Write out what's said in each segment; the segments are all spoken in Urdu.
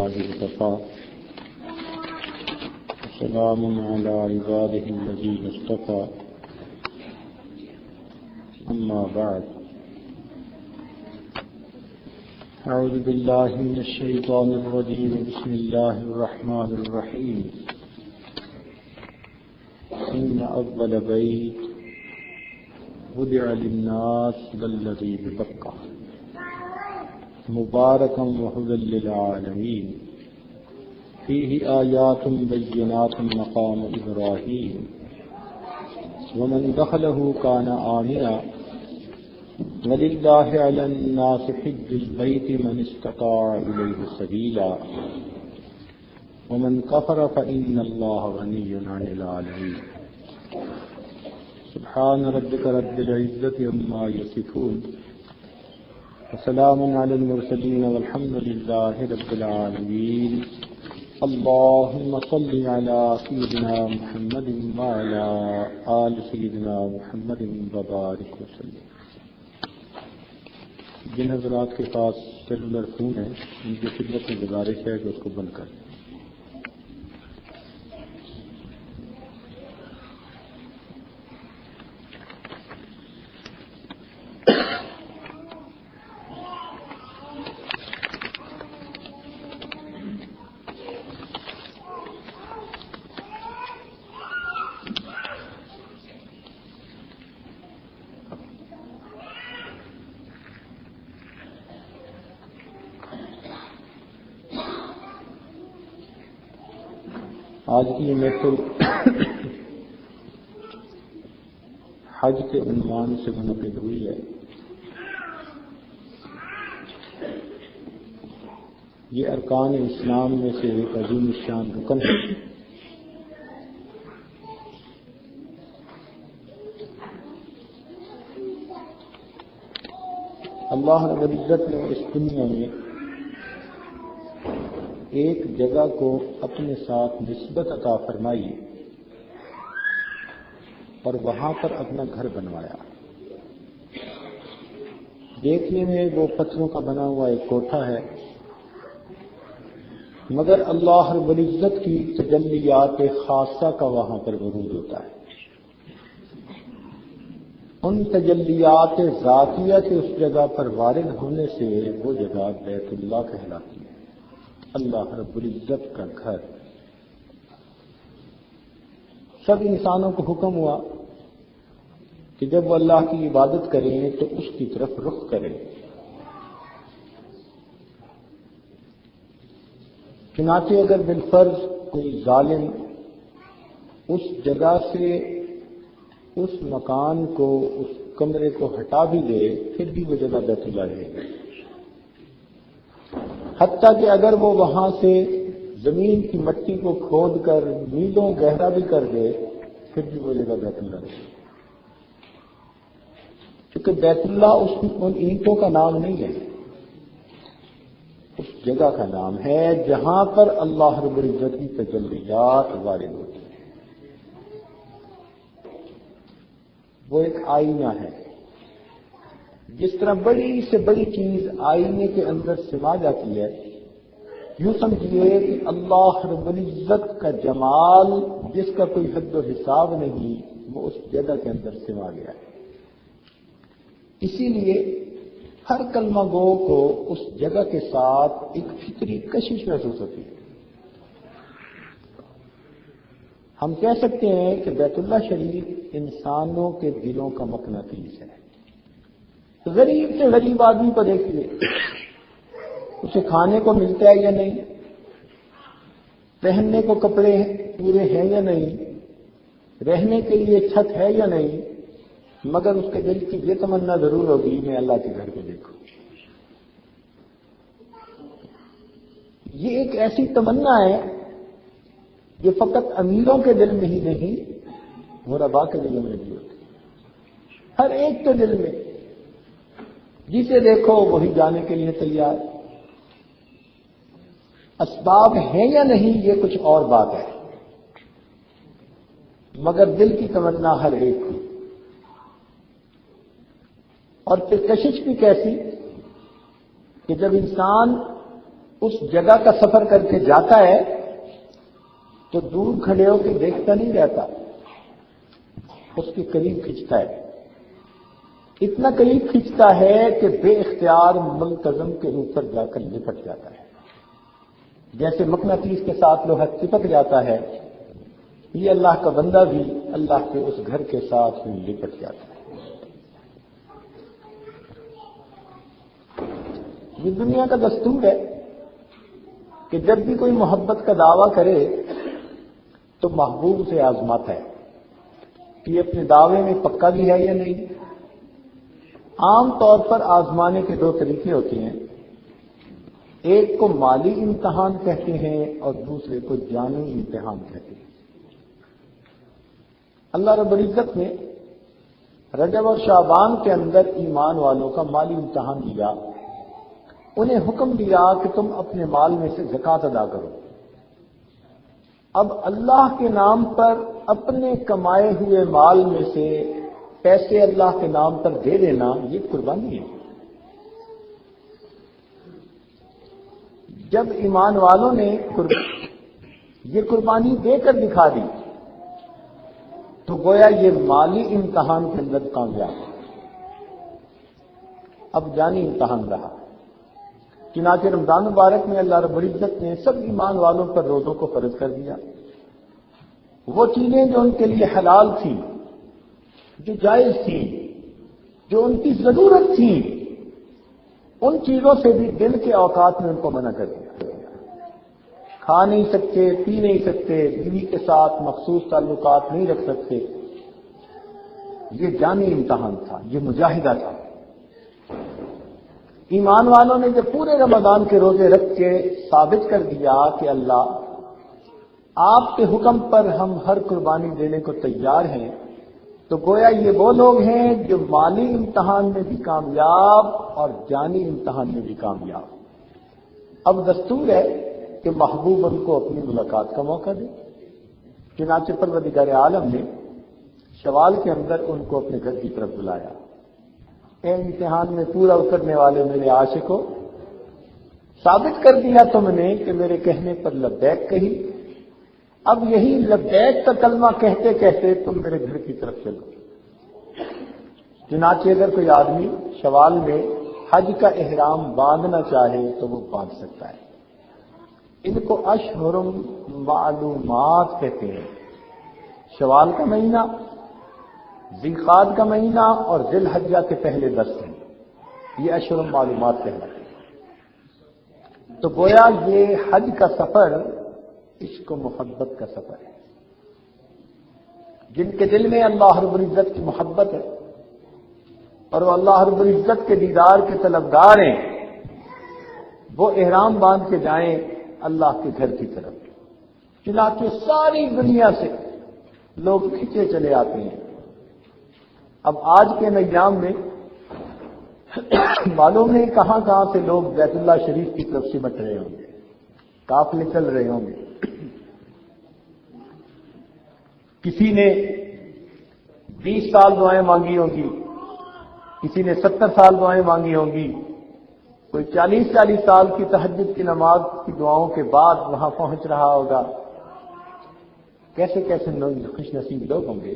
عباده اصطفى وسلام على عباده الذين اصطفى أما بعد أعوذ بالله من الشيطان الرجيم بسم الله الرحمن الرحيم إن أول بيت وضع للناس للذي ببكة مباركا وهدى للعالمين فيه آيات بينات مقام إبراهيم ومن دخله كان آمنا ولله على الناس حج البيت من استطاع إليه سبيلا ومن كفر فإن الله غني عن العالمين سبحان ربك رب العزة عما يصفون وسلام على المرسلين والحمد لله رب العالمين اللهم صل على سيدنا محمد وعلى آل سيدنا محمد وبارك وسلم. جن حضرات کے پاس سیلولر فون ہے ان کی خدمت میں گزارش ہے کہ اس کو بند کر دیں. آج کی یہ محفل حج کے عنوان سے منعقد ہوئی ہے. یہ ارکان اسلام میں سے ایک عظیم الشان رکن ہے. اللہ رب العزت نے اس دنیا میں ایک جگہ کو اپنے ساتھ نسبت عطا فرمائی اور وہاں پر اپنا گھر بنوایا. دیکھنے میں وہ پتھروں کا بنا ہوا ایک کوٹھا ہے، مگر اللہ رب العزت کی تجلیات خاصہ کا وہاں پر ورود ہوتا ہے. ان تجلیات ذاتیہ کے اس جگہ پر وارد ہونے سے وہ جگہ بیت اللہ کہلاتی ہے، اللہ رب العزت کا گھر. سب انسانوں کو حکم ہوا کہ جب وہ اللہ کی عبادت کریں تو اس کی طرف رخ کریں. چنانچہ اگر بالفرض کوئی ظالم اس جگہ سے اس مکان کو، اس کمرے کو ہٹا بھی دے پھر بھی وہ جگہ بیت اللہ رہے گی. حتیٰ کہ اگر وہ وہاں سے زمین کی مٹی کو کھود کر میلوں گہرا بھی کر دے پھر بھی وہ جگہ بیت اللہ رہے. کیونکہ بیت اللہ ان اینٹوں کا نام نہیں ہے، اس جگہ کا نام ہے جہاں پر اللہ رب العزت کی تجلیات وارد ہوتی ہیں. وہ ایک آئینہ ہے. جس طرح بڑی سے بڑی چیز آئینے کے اندر سما جاتی ہے، یوں سمجھیے کہ اللہ رب العزت کا جمال جس کا کوئی حد و حساب نہیں وہ اس جگہ کے اندر سما گیا ہے. اسی لیے ہر کلمہ گو کو اس جگہ کے ساتھ ایک فطری کشش محسوس ہوتی ہے. ہم کہہ سکتے ہیں کہ بیت اللہ شریف انسانوں کے دلوں کا مقناطیس ہے. غریب سے غریب آدمی کو دیکھیے، اسے کھانے کو ملتا ہے یا نہیں، پہننے کو کپڑے پورے ہیں یا نہیں، رہنے کے لیے چھت ہے یا نہیں، مگر اس کے دل کی یہ تمنا ضرور ہوگی میں اللہ کے گھر کو دیکھوں. یہ ایک ایسی تمنا ہے جو فقط امیروں کے دل میں ہی نہیں غرباء کے دلوں میں بھی ہوتی ہے. ہر ایک کے دل میں، جسے دیکھو وہی جانے کے لیے تیار. اسباب ہیں یا نہیں یہ کچھ اور بات ہے، مگر دل کی تمنا ہر ایک کی. اور پھر کشش بھی کیسی کہ جب انسان اس جگہ کا سفر کر کے جاتا ہے تو دور کھڑے ہو کے دیکھتا نہیں رہتا، اس کے قریب کھینچتا ہے، اتنا قریب کھینچتا ہے کہ بے اختیار ملتزم کے اوپر جا کر لپٹ جاتا ہے، جیسے مقناطیس کے ساتھ لوہا چپک جاتا ہے، یہ اللہ کا بندہ بھی اللہ کے اس گھر کے ساتھ ہی لپٹ جاتا ہے۔ یہ دنیا کا دستور ہے کہ جب بھی کوئی محبت کا دعویٰ کرے تو محبوب سے آزماتا ہے کہ یہ اپنے دعوے میں پکا بھی ہے یا نہیں۔ عام طور پر آزمانے کے دو طریقے ہوتے ہیں، ایک کو مالی امتحان کہتے ہیں اور دوسرے کو جانی امتحان کہتے ہیں۔ اللہ رب العزت نے رجب اور شعبان کے اندر ایمان والوں کا مالی امتحان لیا، انہیں حکم دیا کہ تم اپنے مال میں سے زکوٰۃ ادا کرو۔ اب اللہ کے نام پر اپنے کمائے ہوئے مال میں سے پیسے اللہ کے نام پر دے دینا یہ قربانی ہے۔ جب ایمان والوں نے یہ قربانی دے کر دکھا دی تو گویا یہ مالی امتحان کے اندر کامیاب۔ اب جانی امتحان رہا، چنانچہ رمضان مبارک میں اللہ رب العزت نے سب ایمان والوں پر روزوں کو فرض کر دیا۔ وہ چیزیں جو ان کے لیے حلال تھیں، جو جائز تھیں، جو ان کی ضرورت تھی، ان چیزوں سے بھی دن کے اوقات میں ان کو منع کر دیا۔ کھا نہیں سکتے، پی نہیں سکتے، بیوی کے ساتھ مخصوص تعلقات نہیں رکھ سکتے۔ یہ جانی امتحان تھا، یہ مجاہدہ تھا۔ ایمان والوں نے جب پورے رمضان کے روزے رکھ کے ثابت کر دیا کہ اللہ آپ کے حکم پر ہم ہر قربانی دینے کو تیار ہیں، تو گویا یہ وہ لوگ ہیں جو مالی امتحان میں بھی کامیاب اور جانی امتحان میں بھی کامیاب۔ اب دستور ہے کہ محبوب ان کو اپنی ملاقات کا موقع دے، چنانچہ پروردگار عالم نے شوال کے اندر ان کو اپنے گھر کی طرف بلایا۔ اے امتحان میں پورا اترنے والے میرے عاشقوں، ثابت کر دیا تم نے کہ میرے کہنے پر لبیک کہی، اب یہی لبیک کا کلمہ کہتے کہتے تم میرے گھر کی طرف چلو۔ چنانچہ اگر کوئی آدمی شوال میں حج کا احرام باندھنا چاہے تو وہ باندھ سکتا ہے۔ ان کو اشہر معلومات کہتے ہیں۔ شوال کا مہینہ، ذی القعدہ کا مہینہ اور ذی الحجہ کے پہلے 10 دن، یہ اشہر معلومات کہلاتے ہیں۔ تو گویا یہ حج کا سفر عشق و محبت کا سفر ہے۔ جن کے دل میں اللہ رب العزت کی محبت ہے اور وہ اللہ رب العزت کے دیدار کے طلبگار ہیں، وہ احرام باندھ کے جائیں اللہ کے گھر کی طرف۔ چنانچہ ساری دنیا سے لوگ کھینچے چلے آتے ہیں۔ اب آج کے ایام میں معلوم نہیں کہاں کہاں سے لوگ بیت اللہ شریف کی طرف سمٹ رہے ہوں گے، قافلے چل رہے ہوں گے۔ کسی نے 20 سال دعائیں مانگی ہوں گی، کسی نے 70 سال دعائیں مانگی ہوں گی، کوئی 40 سال کی تہجد کی نماز کی دعاؤں کے بعد وہاں پہنچ رہا ہوگا۔ کیسے کیسے خوش نصیب لوگ ہوں گے،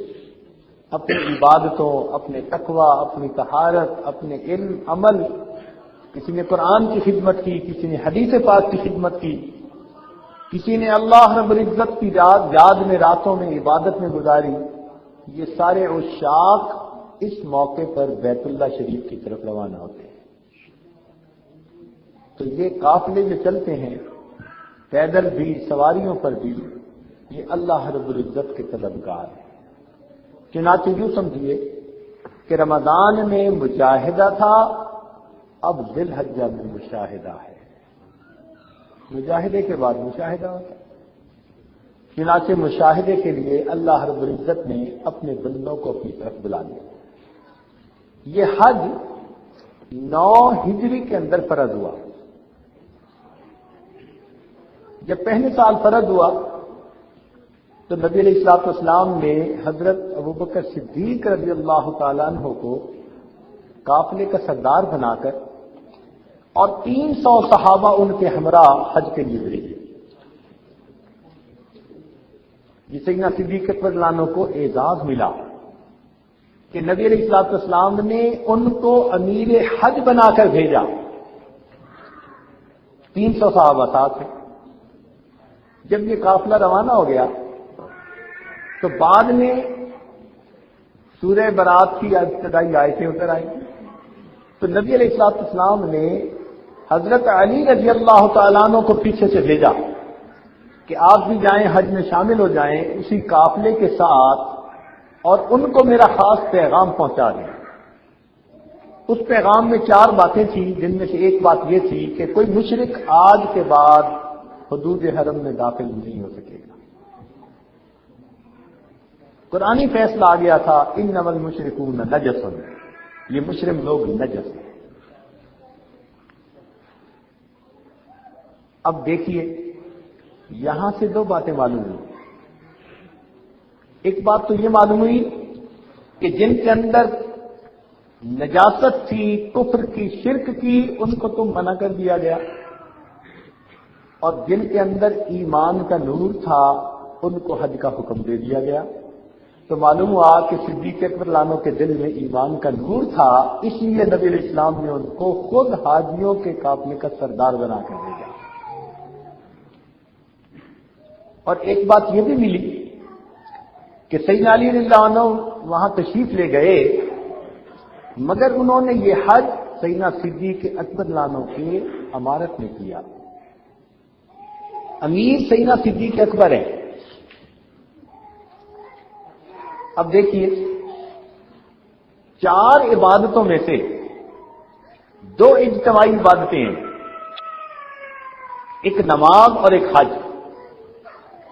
اپنی عبادتوں، اپنے تقوی، اپنی طہارت، اپنے علم عمل، کسی نے قرآن کی خدمت کی، کسی نے حدیث پاک کی خدمت کی، کسی نے اللہ رب العزت کی یاد میں راتوں میں عبادت میں گزاری۔ یہ سارے عشاق اس موقع پر بیت اللہ شریف کی طرف روانہ ہوتے ہیں۔ تو یہ قافلے جو چلتے ہیں پیدل بھی، سواریوں پر بھی، یہ اللہ رب العزت کے طلبگار ہیں۔ چنانچہ یوں سمجھیے کہ رمضان میں مجاہدہ تھا، اب ذی الحجہ میں مشاہدہ ہے۔ مجاہدے کے بعد مشاہدہ ہوتا ہے۔ چنانچہ مشاہدے کے لیے اللہ رب العزت نے اپنے بندوں کو اپنی طرف بلا لیا۔ یہ حج 9 ہجری کے اندر فرض ہوا۔ جب پہلے سال فرض ہوا تو نبی علیہ الصلوۃ والسلام نے حضرت ابوبکر صدیق رضی اللہ تعالیٰ عنہ کو قافلے کا سردار بنا کر اور 300 صحابہ ان کے ہمراہ حج کے لیے بھیجے. یہ سیدنا صدیق اکبر رضی اللہ عنہ کو اعزاز ملا کہ نبی علیہ الصلوۃ والسلام نے ان کو امیر حج بنا کر بھیجا. 300 صحابہ ساتھ ہیں. جب یہ قافلہ روانہ ہو گیا تو بعد میں سورہ برات کی ابتدائی آیتیں اتر آئیں. تو نبی علیہ الصلوۃ والسلام نے حضرت علی رضی اللہ تعالیٰ عنہ کو پیچھے سے بھیجا کہ آپ بھی جائیں, حج میں شامل ہو جائیں اسی قافلے کے ساتھ, اور ان کو میرا خاص پیغام پہنچا دیں. اس پیغام میں 4 باتیں تھیں, جن میں سے ایک بات یہ تھی کہ کوئی مشرک آج کے بعد حدود حرم میں داخل نہیں ہو سکے گا. قرآنی فیصلہ آ گیا تھا انما المشرکون نجس, یہ مشرک لوگ نجس ہیں. اب دیکھیے یہاں سے 2 باتیں معلوم ہوئی. ایک بات تو یہ معلوم ہوئی کہ جن کے اندر نجاست تھی, کفر کی, شرک کی, ان کو تو منع کر دیا گیا, اور جن کے اندر ایمان کا نور تھا ان کو حج کا حکم دے دیا گیا. تو معلوم ہوا کہ صدیق اکبر رضی اللہ عنہ کے دل میں ایمان کا نور تھا, اس لیے نبی علیہ السلام نے ان کو خود حاجیوں کے قافلے کا سردار بنا کر بھیجا. اور ایک بات یہ بھی ملی کہ سیدنا علی رضی اللہ عنہ وہاں تشریف لے گئے, مگر انہوں نے یہ حج سیدنا صدیق اکبر رضی اللہ عنہ کی امارت میں کیا. امیر سیدنا صدیق اکبر ہے. اب دیکھیے 4 عبادتوں میں سے 2 اجتماعی عبادتیں ہیں, ایک نماز اور ایک حج.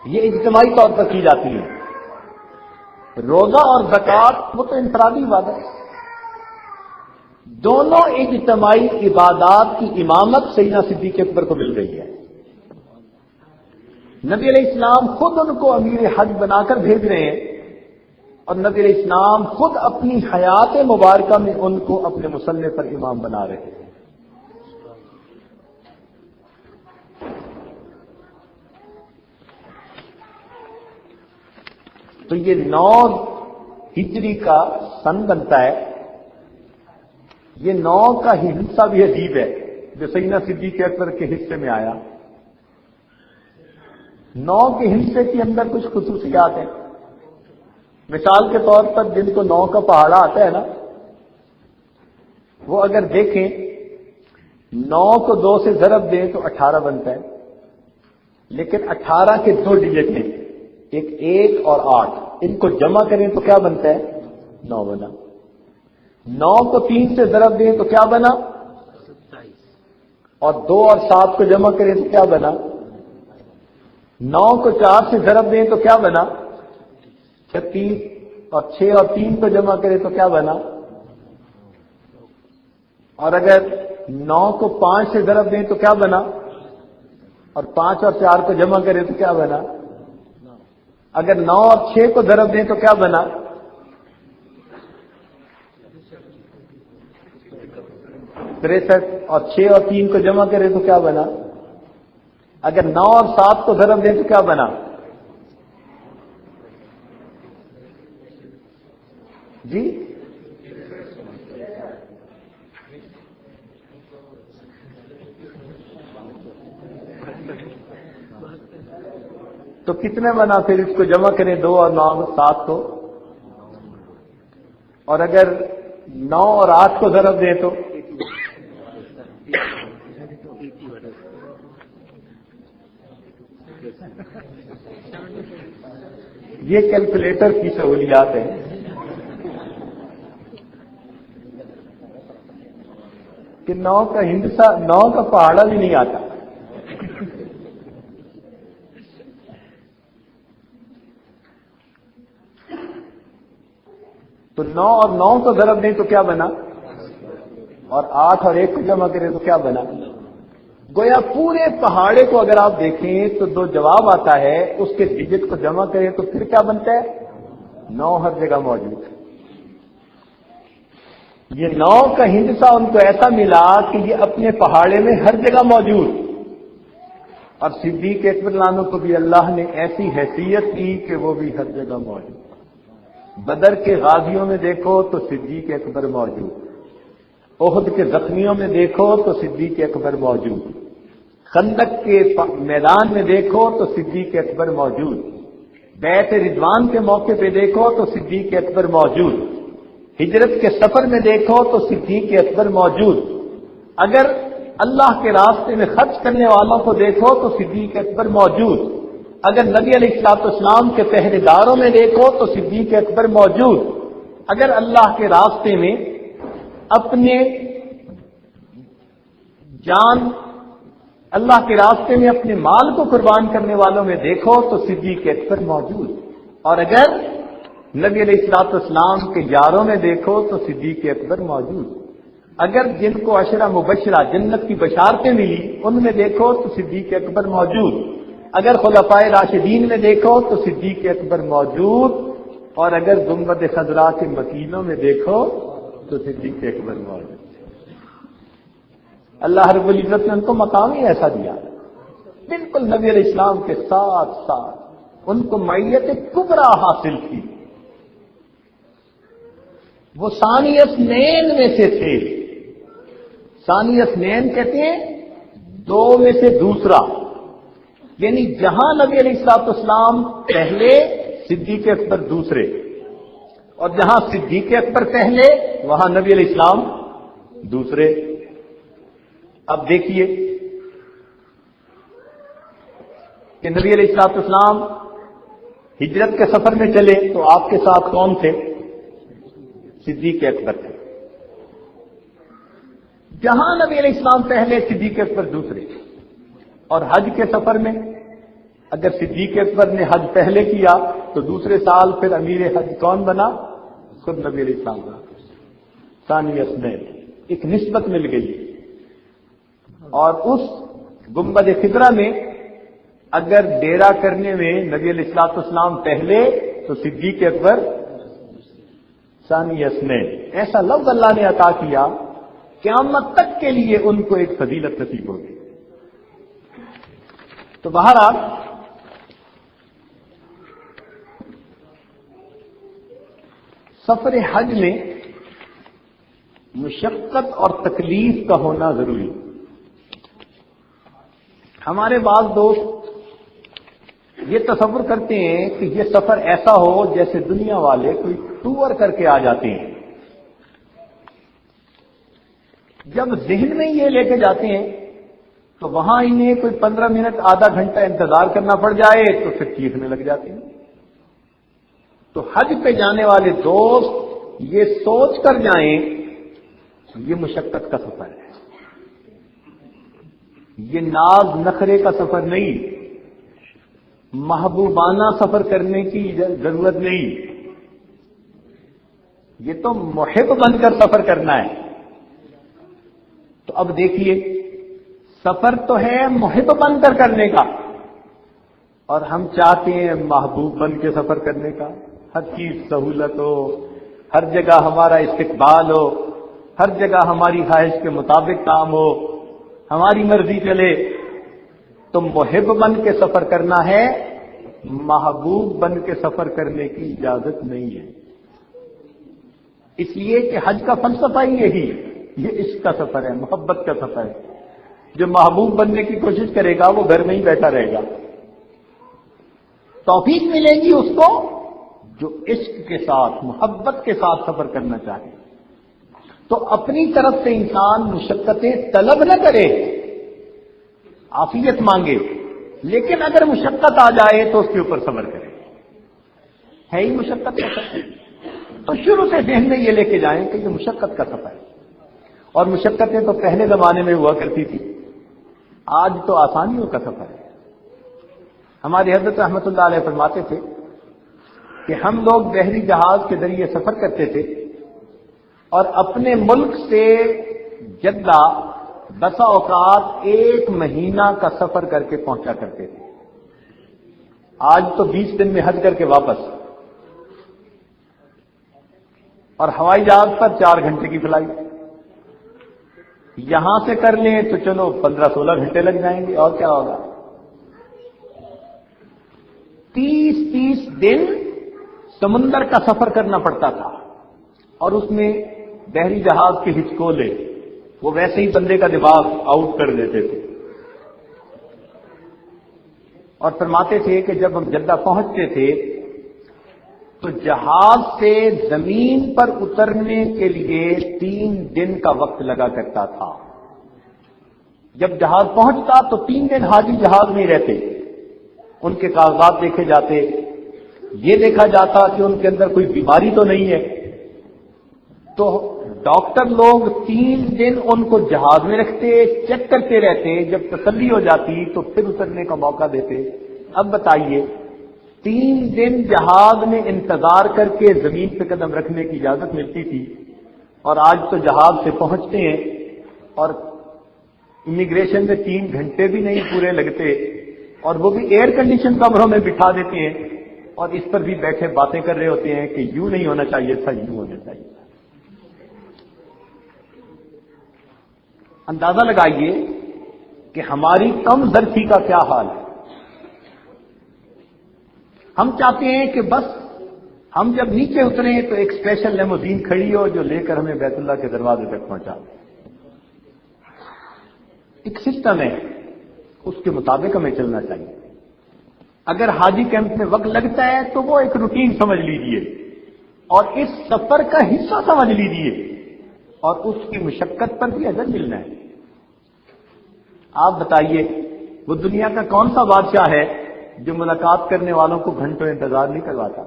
یہ اجتماعی طور پر کی جاتی ہیں. روزہ اور زکوٰۃ وہ تو انفرادی عبادت ہے. دونوں اجتماعی عبادات کی امامت سیدنا صدیق اکبر کو مل گئی ہے. نبی علیہ السلام خود ان کو امیر حج بنا کر بھیج رہے ہیں, اور نبی علیہ السلام خود اپنی حیات مبارکہ میں ان کو اپنے مصلی پر امام بنا رہے ہیں. تو یہ 9 ہجری کا سن بنتا ہے. یہ 9 کا ہی حصہ بھی عجیب ہے جو سیدنا صدیق اکبر کے حصے میں آیا. 9 کے حصے کے اندر کچھ خصوصیات ہیں. مثال کے طور پر جن کو 9 کا پہاڑا آتا ہے نا, وہ اگر دیکھیں 9 کو 2 سے ضرب دیں تو 18 بنتا ہے, لیکن 18 کے 2 ڈیجٹ ہیں, ایک 1 اور 8. ان کو جمع کریں تو کیا بنتا ہے؟ 9 بنا. 9 کو 3 سے ضرب دیں تو کیا بنا؟ 27. اور 2 اور 7 کو جمع کریں تو کیا بنا؟ 9 کو 4 سے ضرب دیں تو کیا بنا؟ 36. اور 6 اور 3 کو جمع کریں تو کیا بنا؟ اور اگر 9 کو 5 سے ضرب دیں تو کیا بنا؟ اور 5 اور 4 کو جمع کریں تو کیا بنا؟ اگر 9 اور 6 کو ضرب دیں تو کیا بنا؟ 63. اور 6 اور 3 کو جمع کریں تو کیا بنا؟ اگر 9 اور 7 کو ضرب دیں تو کیا بنا؟ جی تو کتنے بنا؟ پھر اس کو جمع کریں 2 اور 9 7 کو, اور اگر 9 اور 8 کو ضرب دیں تو یہ کیلکولیٹر کی سہولیات ہیں. کہ 9 کا ہندسہ 9 کا پہاڑا بھی نہیں آتا. تو 9 اور 9 کو ضرب دیں تو کیا بنا؟ اور 8 اور 1 کو جمع کریں تو کیا بنا؟ گویا پورے پہاڑے کو اگر آپ دیکھیں تو 2 جواب آتا ہے, اس کے ڈیجٹ کو جمع کریں تو پھر کیا بنتا ہے؟ 9 ہر جگہ موجود ہے. یہ 9 کا ہندسہ ان کو ایسا ملا کہ یہ اپنے پہاڑے میں ہر جگہ موجود، اور صدیق اکبر عنہ کو بھی اللہ نے ایسی حیثیت دی کہ وہ بھی ہر جگہ موجود۔ بدر کے غازیوں میں دیکھو تو صدیق اکبر موجود، احد کے زخمیوں میں دیکھو تو صدیق اکبر موجود، خندق کے میدان میں دیکھو تو صدیق اکبر موجود، بیعت رضوان کے موقع پہ دیکھو تو صدیق اکبر موجود، ہجرت کے سفر میں دیکھو تو صدیق اکبر موجود، اگر اللہ کے راستے میں خرچ کرنے والوں کو دیکھو تو صدیق اکبر موجود، اگر نبی علیہ الصلوۃ والسلام کے پہرے داروں میں دیکھو تو صدیق اکبر موجود، اگر اللہ کے راستے میں اپنے جان اللہ کے راستے میں اپنے مال کو قربان کرنے والوں میں دیکھو تو صدیق اکبر موجود، اور اگر نبی علیہ الصلوۃ والسلام کے یاروں میں دیکھو تو صدیق اکبر موجود، اگر جن کو عشرہ مبشرہ جنت کی بشارتیں ملی ان میں دیکھو تو صدیق اکبر موجود، اگر خلفائے راشدین میں دیکھو تو صدیق اکبر موجود، اور اگر گنبد خضرا کے مکینوں میں دیکھو تو صدیق اکبر موجود۔ اللہ رب العزت نے ان کو مقام ہی ایسا دیا، بالکل نبی علیہ السلام کے ساتھ ساتھ ان کو معیت کبریٰ حاصل تھی، وہ ثانی اثنین میں سے تھے۔ ثانی اثنین کہتے ہیں 2 میں سے دوسرا، یعنی جہاں نبی علیہ الصلوۃ والسلام پہلے صدیق اکبر دوسرے، اور جہاں صدیق اکبر پہلے وہاں نبی علیہ السلام دوسرے۔ اب دیکھیے کہ نبی علیہ الصلوۃ والسلام ہجرت کے سفر میں چلے تو آپ کے ساتھ کون تھے؟ صدیق اکبر تھے۔ جہاں نبی علیہ السلام پہلے صدیق اکبر دوسرے، اور حج کے سفر میں اگر صدیق اکبر نے حج پہلے کیا تو دوسرے سال پھر امیر حج کون بنا؟ خود نبی علیہ السلام بنا۔ ثانی اثنین، ایک نسبت مل گئی۔ اور اس گنبد خضرا میں اگر ڈیرا کرنے میں نبی علیہ الصلوۃ والسلام پہلے تو صدیق اکبر ثانی اثنین، ایسا لفظ اللہ نے عطا کیا قیامت تک کے لیے ان کو ایک فضیلت نصیب ہوگی۔ تو بہرحال سفر حج میں مشقت اور تکلیف کا ہونا ضروری۔ ہمارے بعض دوست یہ تصور کرتے ہیں کہ یہ سفر ایسا ہو جیسے دنیا والے کوئی ٹور کر کے آ جاتے ہیں، جب ذہن میں یہ لے کے جاتے ہیں تو وہاں انہیں کوئی 15 منٹ آدھا گھنٹہ انتظار کرنا پڑ جائے تو پھر چیخنے لگ جاتے ہیں۔ تو حج پہ جانے والے دوست یہ سوچ کر جائیں یہ مشقت کا سفر ہے، یہ ناز نخرے کا سفر نہیں، محبوبانہ سفر کرنے کی ضرورت نہیں، یہ تو محب بن کر سفر کرنا ہے۔ تو اب دیکھیے سفر تو ہے محب بن کر کرنے کا، اور ہم چاہتے ہیں محبوب بن کے سفر کرنے کا، ہر چیز سہولت ہو، ہر جگہ ہمارا استقبال ہو، ہر جگہ ہماری خواہش کے مطابق کام ہو، ہماری مرضی چلے۔ تو محب بن کے سفر کرنا ہے، محبوب بن کے سفر کرنے کی اجازت نہیں ہے۔ اس لیے کہ حج کا فلسفہ ہی یہی ہے، یہ عشق کا سفر ہے، محبت کا سفر ہے۔ جو محبوب بننے کی کوشش کرے گا وہ گھر میں ہی بیٹھا رہے گا۔ توفیق ملے گی اس کو جو عشق کے ساتھ محبت کے ساتھ سفر کرنا چاہے۔ تو اپنی طرف سے انسان مشقتیں طلب نہ کرے، عافیت مانگے، لیکن اگر مشقت آ جائے تو اس کے اوپر صبر کرے۔ ہے ہی مشقت کا سفر، تو شروع سے ذہن میں یہ لے کے جائیں کہ یہ مشقت کا سفر ہے۔ اور مشقتیں تو پہلے زمانے میں ہوا کرتی تھی، آج تو آسانیوں کا سفر ہے۔ ہمارے حضرت رحمۃ اللہ علیہ فرماتے تھے کہ ہم لوگ بحری جہاز کے ذریعے سفر کرتے تھے اور اپنے ملک سے جدہ بسا اوقات 1 مہینہ کا سفر کر کے پہنچا کرتے تھے۔ آج تو 20 دن میں حج کر کے واپس، اور ہوائی جہاز پر 4 گھنٹے کی فلائٹ، یہاں سے کر لیں تو چلو 15-16 گھنٹے لگ جائیں گے، اور کیا ہوگا؟ 30 دن سمندر کا سفر کرنا پڑتا تھا، اور اس میں بحری جہاز کے ہچکولے وہ ویسے ہی بندے کا دماغ آؤٹ کر دیتے تھے۔ اور فرماتے تھے کہ جب ہم جدہ پہنچتے تھے تو جہاز سے زمین پر اترنے کے لیے 3 دن کا وقت لگا کرتا تھا۔ جب جہاز پہنچتا تو 3 دن حاجی جہاز میں رہتے، ان کے کاغذات دیکھے جاتے، یہ دیکھا جاتا کہ ان کے اندر کوئی بیماری تو نہیں ہے، تو ڈاکٹر لوگ 3 دن ان کو جہاز میں رکھتے، چیک کرتے رہتے، جب تسلی ہو جاتی تو پھر اترنے کا موقع دیتے۔ اب بتائیے 3 دن جہاز میں انتظار کر کے زمین پہ قدم رکھنے کی اجازت ملتی تھی، اور آج تو جہاز سے پہنچتے ہیں اور امیگریشن میں 3 گھنٹے بھی نہیں پورے لگتے، اور وہ بھی ایئر کنڈیشن کمروں میں بٹھا دیتے ہیں، اور اس پر بھی بیٹھے باتیں کر رہے ہوتے ہیں کہ یوں نہیں ہونا چاہیے تھا، یوں ہونا چاہیے تھا۔ اندازہ لگائیے کہ ہماری کم ظرفی کا کیا حال ہے۔ ہم چاہتے ہیں کہ بس ہم جب نیچے اتریں تو ایک اسپیشل لیموزین کھڑی ہو جو لے کر ہمیں بیت اللہ کے دروازے تک پہنچا دے۔ ایک سسٹم ہے، اس کے مطابق ہمیں چلنا چاہیے۔ اگر حاجی کیمپ میں وقت لگتا ہے تو وہ ایک روٹین سمجھ لیجئے اور اس سفر کا حصہ سمجھ لیجئے، اور اس کی مشقت پر بھی اجر ملنا ہے۔ آپ بتائیے وہ دنیا کا کون سا بادشاہ ہے جو ملاقات کرنے والوں کو گھنٹوں انتظار نہیں کرواتا؟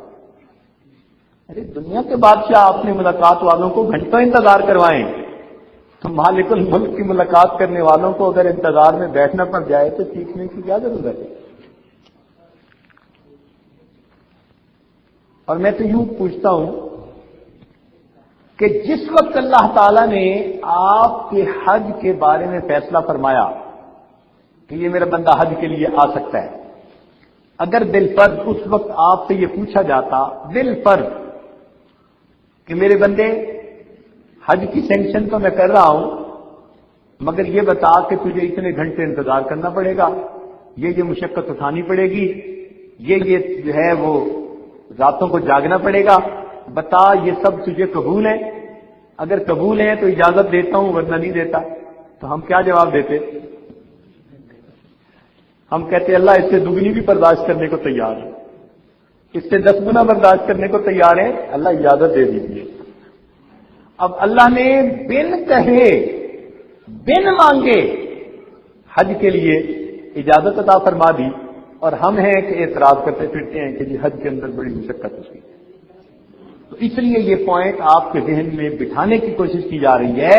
ارے دنیا کے بادشاہ اپنے ملاقات والوں کو گھنٹوں انتظار کروائیں تو مالک الملک کی ملاقات کرنے والوں کو اگر انتظار میں بیٹھنا پڑ جائے تو سیکھنے کی کیا ضرورت ہے؟ اور میں تو یوں پوچھتا ہوں کہ جس وقت اللہ تعالیٰ نے آپ کے حج کے بارے میں فیصلہ فرمایا کہ یہ میرا بندہ حج کے لیے آ سکتا ہے، اگر بالفرض اس وقت آپ سے یہ پوچھا جاتا بالفرض کہ میرے بندے حج کی سینکشن تو میں کر رہا ہوں، مگر یہ بتا کہ تجھے اتنے گھنٹے انتظار کرنا پڑے گا، یہ مشقت اٹھانی پڑے گی، یہ جو ہے وہ راتوں کو جاگنا پڑے گا، بتا یہ سب تجھے قبول ہے؟ اگر قبول ہے تو اجازت دیتا ہوں، ورنہ نہیں دیتا۔ تو ہم کیا جواب دیتے؟ ہم کہتے اللہ اس سے دگنی بھی برداشت کرنے کو تیار ہے، اس سے 10 گنا برداشت کرنے کو تیار ہے، اللہ اجازت دے دیجیے۔ اب اللہ نے بن کہے بن مانگے حج کے لیے اجازت عطا فرما دی، اور ہم ہیں کہ اعتراض کرتے پھرتے ہیں کہ جی حج کے اندر بڑی مشقت ہوتی ہے۔ تو اس لیے یہ پوائنٹ آپ کے ذہن میں بٹھانے کی کوشش کی جا رہی ہے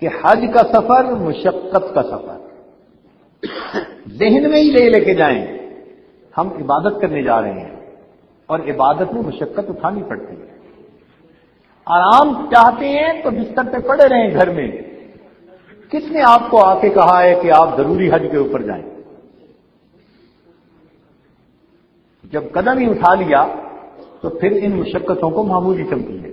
کہ حج کا سفر مشقت کا سفر، ذہن میں ہی لے کے جائیں، ہم عبادت کرنے جا رہے ہیں، اور عبادت میں مشقت اٹھانی پڑتی ہے۔ آرام چاہتے ہیں تو بستر پہ پڑے رہیں گھر میں، کس نے آپ کو آ کے کہا ہے کہ آپ ضروری حج کے اوپر جائیں؟ جب قدم ہی اٹھا لیا تو پھر ان مشقتوں کو معمولی سمجھیے،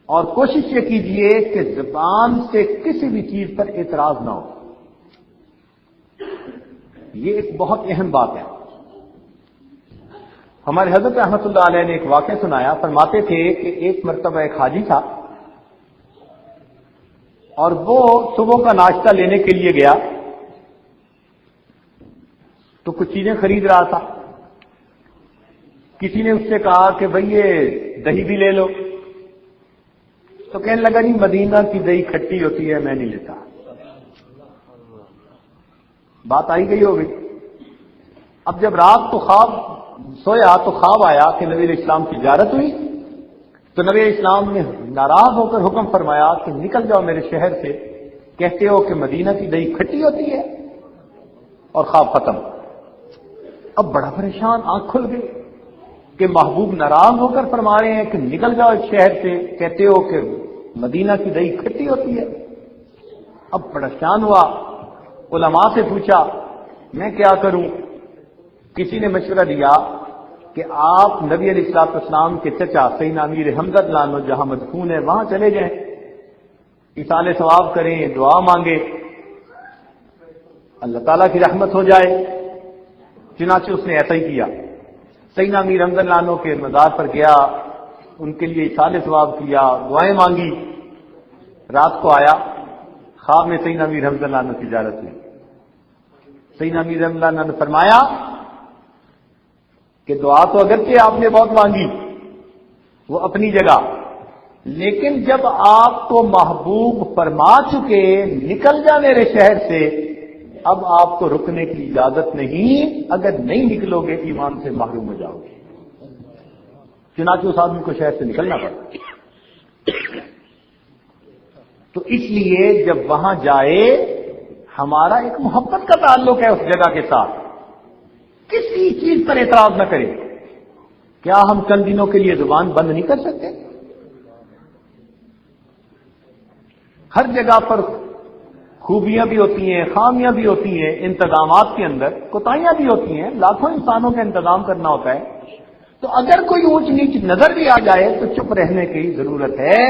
اور کوشش یہ کیجیے کہ زبان سے کسی بھی چیز پر اعتراض نہ ہو۔ یہ ایک بہت اہم بات ہے۔ ہمارے حضرت رحمۃ اللہ علیہ نے ایک واقعہ سنایا، فرماتے تھے کہ ایک مرتبہ ایک حاجی تھا، اور وہ صبح کا ناشتہ لینے کے لیے گیا تو کچھ چیزیں خرید رہا تھا۔ کسی نے اس سے کہا کہ بھئی یہ دہی بھی لے لو، تو کہنے لگا نہیں مدینہ کی دہی کھٹی ہوتی ہے، میں نہیں لیتا۔ بات آئی گئی ہوگی۔ اب جب رات کو خواب سویا تو خواب آیا کہ نبی علیہ السلام کی زیارت ہوئی، تو نبی علیہ السلام نے ناراض ہو کر حکم فرمایا کہ نکل جاؤ میرے شہر سے، کہتے ہو کہ مدینہ کی دہی کھٹی ہوتی ہے، اور خواب ختم۔ اب بڑا پریشان، آنکھ کھل گئی کہ محبوب ناراض ہو کر فرما رہے ہیں کہ نکل جاؤ اس شہر سے، کہتے ہو کہ مدینہ کی دہی کھٹی ہوتی ہے۔ اب پریشان ہوا، علماء سے پوچھا میں کیا کروں؟ کسی نے مشورہ دیا کہ آپ نبی علیہ الصلوۃ والسلام کے چچا سیدنا امیر حمزہ رضی اللہ عنہ جہاں مدفون ہے وہاں چلے جائیں، ایصال ثواب کریں، دعا مانگے، اللہ تعالیٰ کی رحمت ہو جائے۔ چنانچہ اس نے ایسا ہی کیا، سیدنا امیر حمزہ رضی اللہ عنہ کے مزار پر گیا، ان کے لیے ایصال ثواب کیا، دعائیں مانگی۔ رات کو آیا، خواب میں سیدنا امیر حمزہ رضی اللہ عنہ کی زیارت ہوئی۔ سیدنا امیر حمزہ رضی اللہ عنہ نے فرمایا کہ دعا تو اگرچہ آپ نے بہت مانگی، وہ اپنی جگہ، لیکن جب آپ کو محبوب فرما چکے نکل جا میرے شہر سے، اب آپ کو رکنے کی اجازت نہیں، اگر نہیں نکلو گے ایمان سے محروم ہو جاؤ گے۔ چنانچہ اس آدمی کو شہر سے نکلنا پڑا۔ تو اس لیے جب وہاں جائے، ہمارا ایک محبت کا تعلق ہے اس جگہ کے ساتھ، کسی چیز پر اعتراض نہ کریں۔ کیا ہم چند دنوں کے لیے زبان بند نہیں کر سکتے؟ ہر جگہ پر خوبیاں بھی ہوتی ہیں، خامیاں بھی ہوتی ہیں، انتظامات کے اندر کوتاہیاں بھی ہوتی ہیں، لاکھوں انسانوں کا انتظام کرنا ہوتا ہے۔ تو اگر کوئی اونچ نیچ نظر بھی آ جائے تو چپ رہنے کی ضرورت ہے،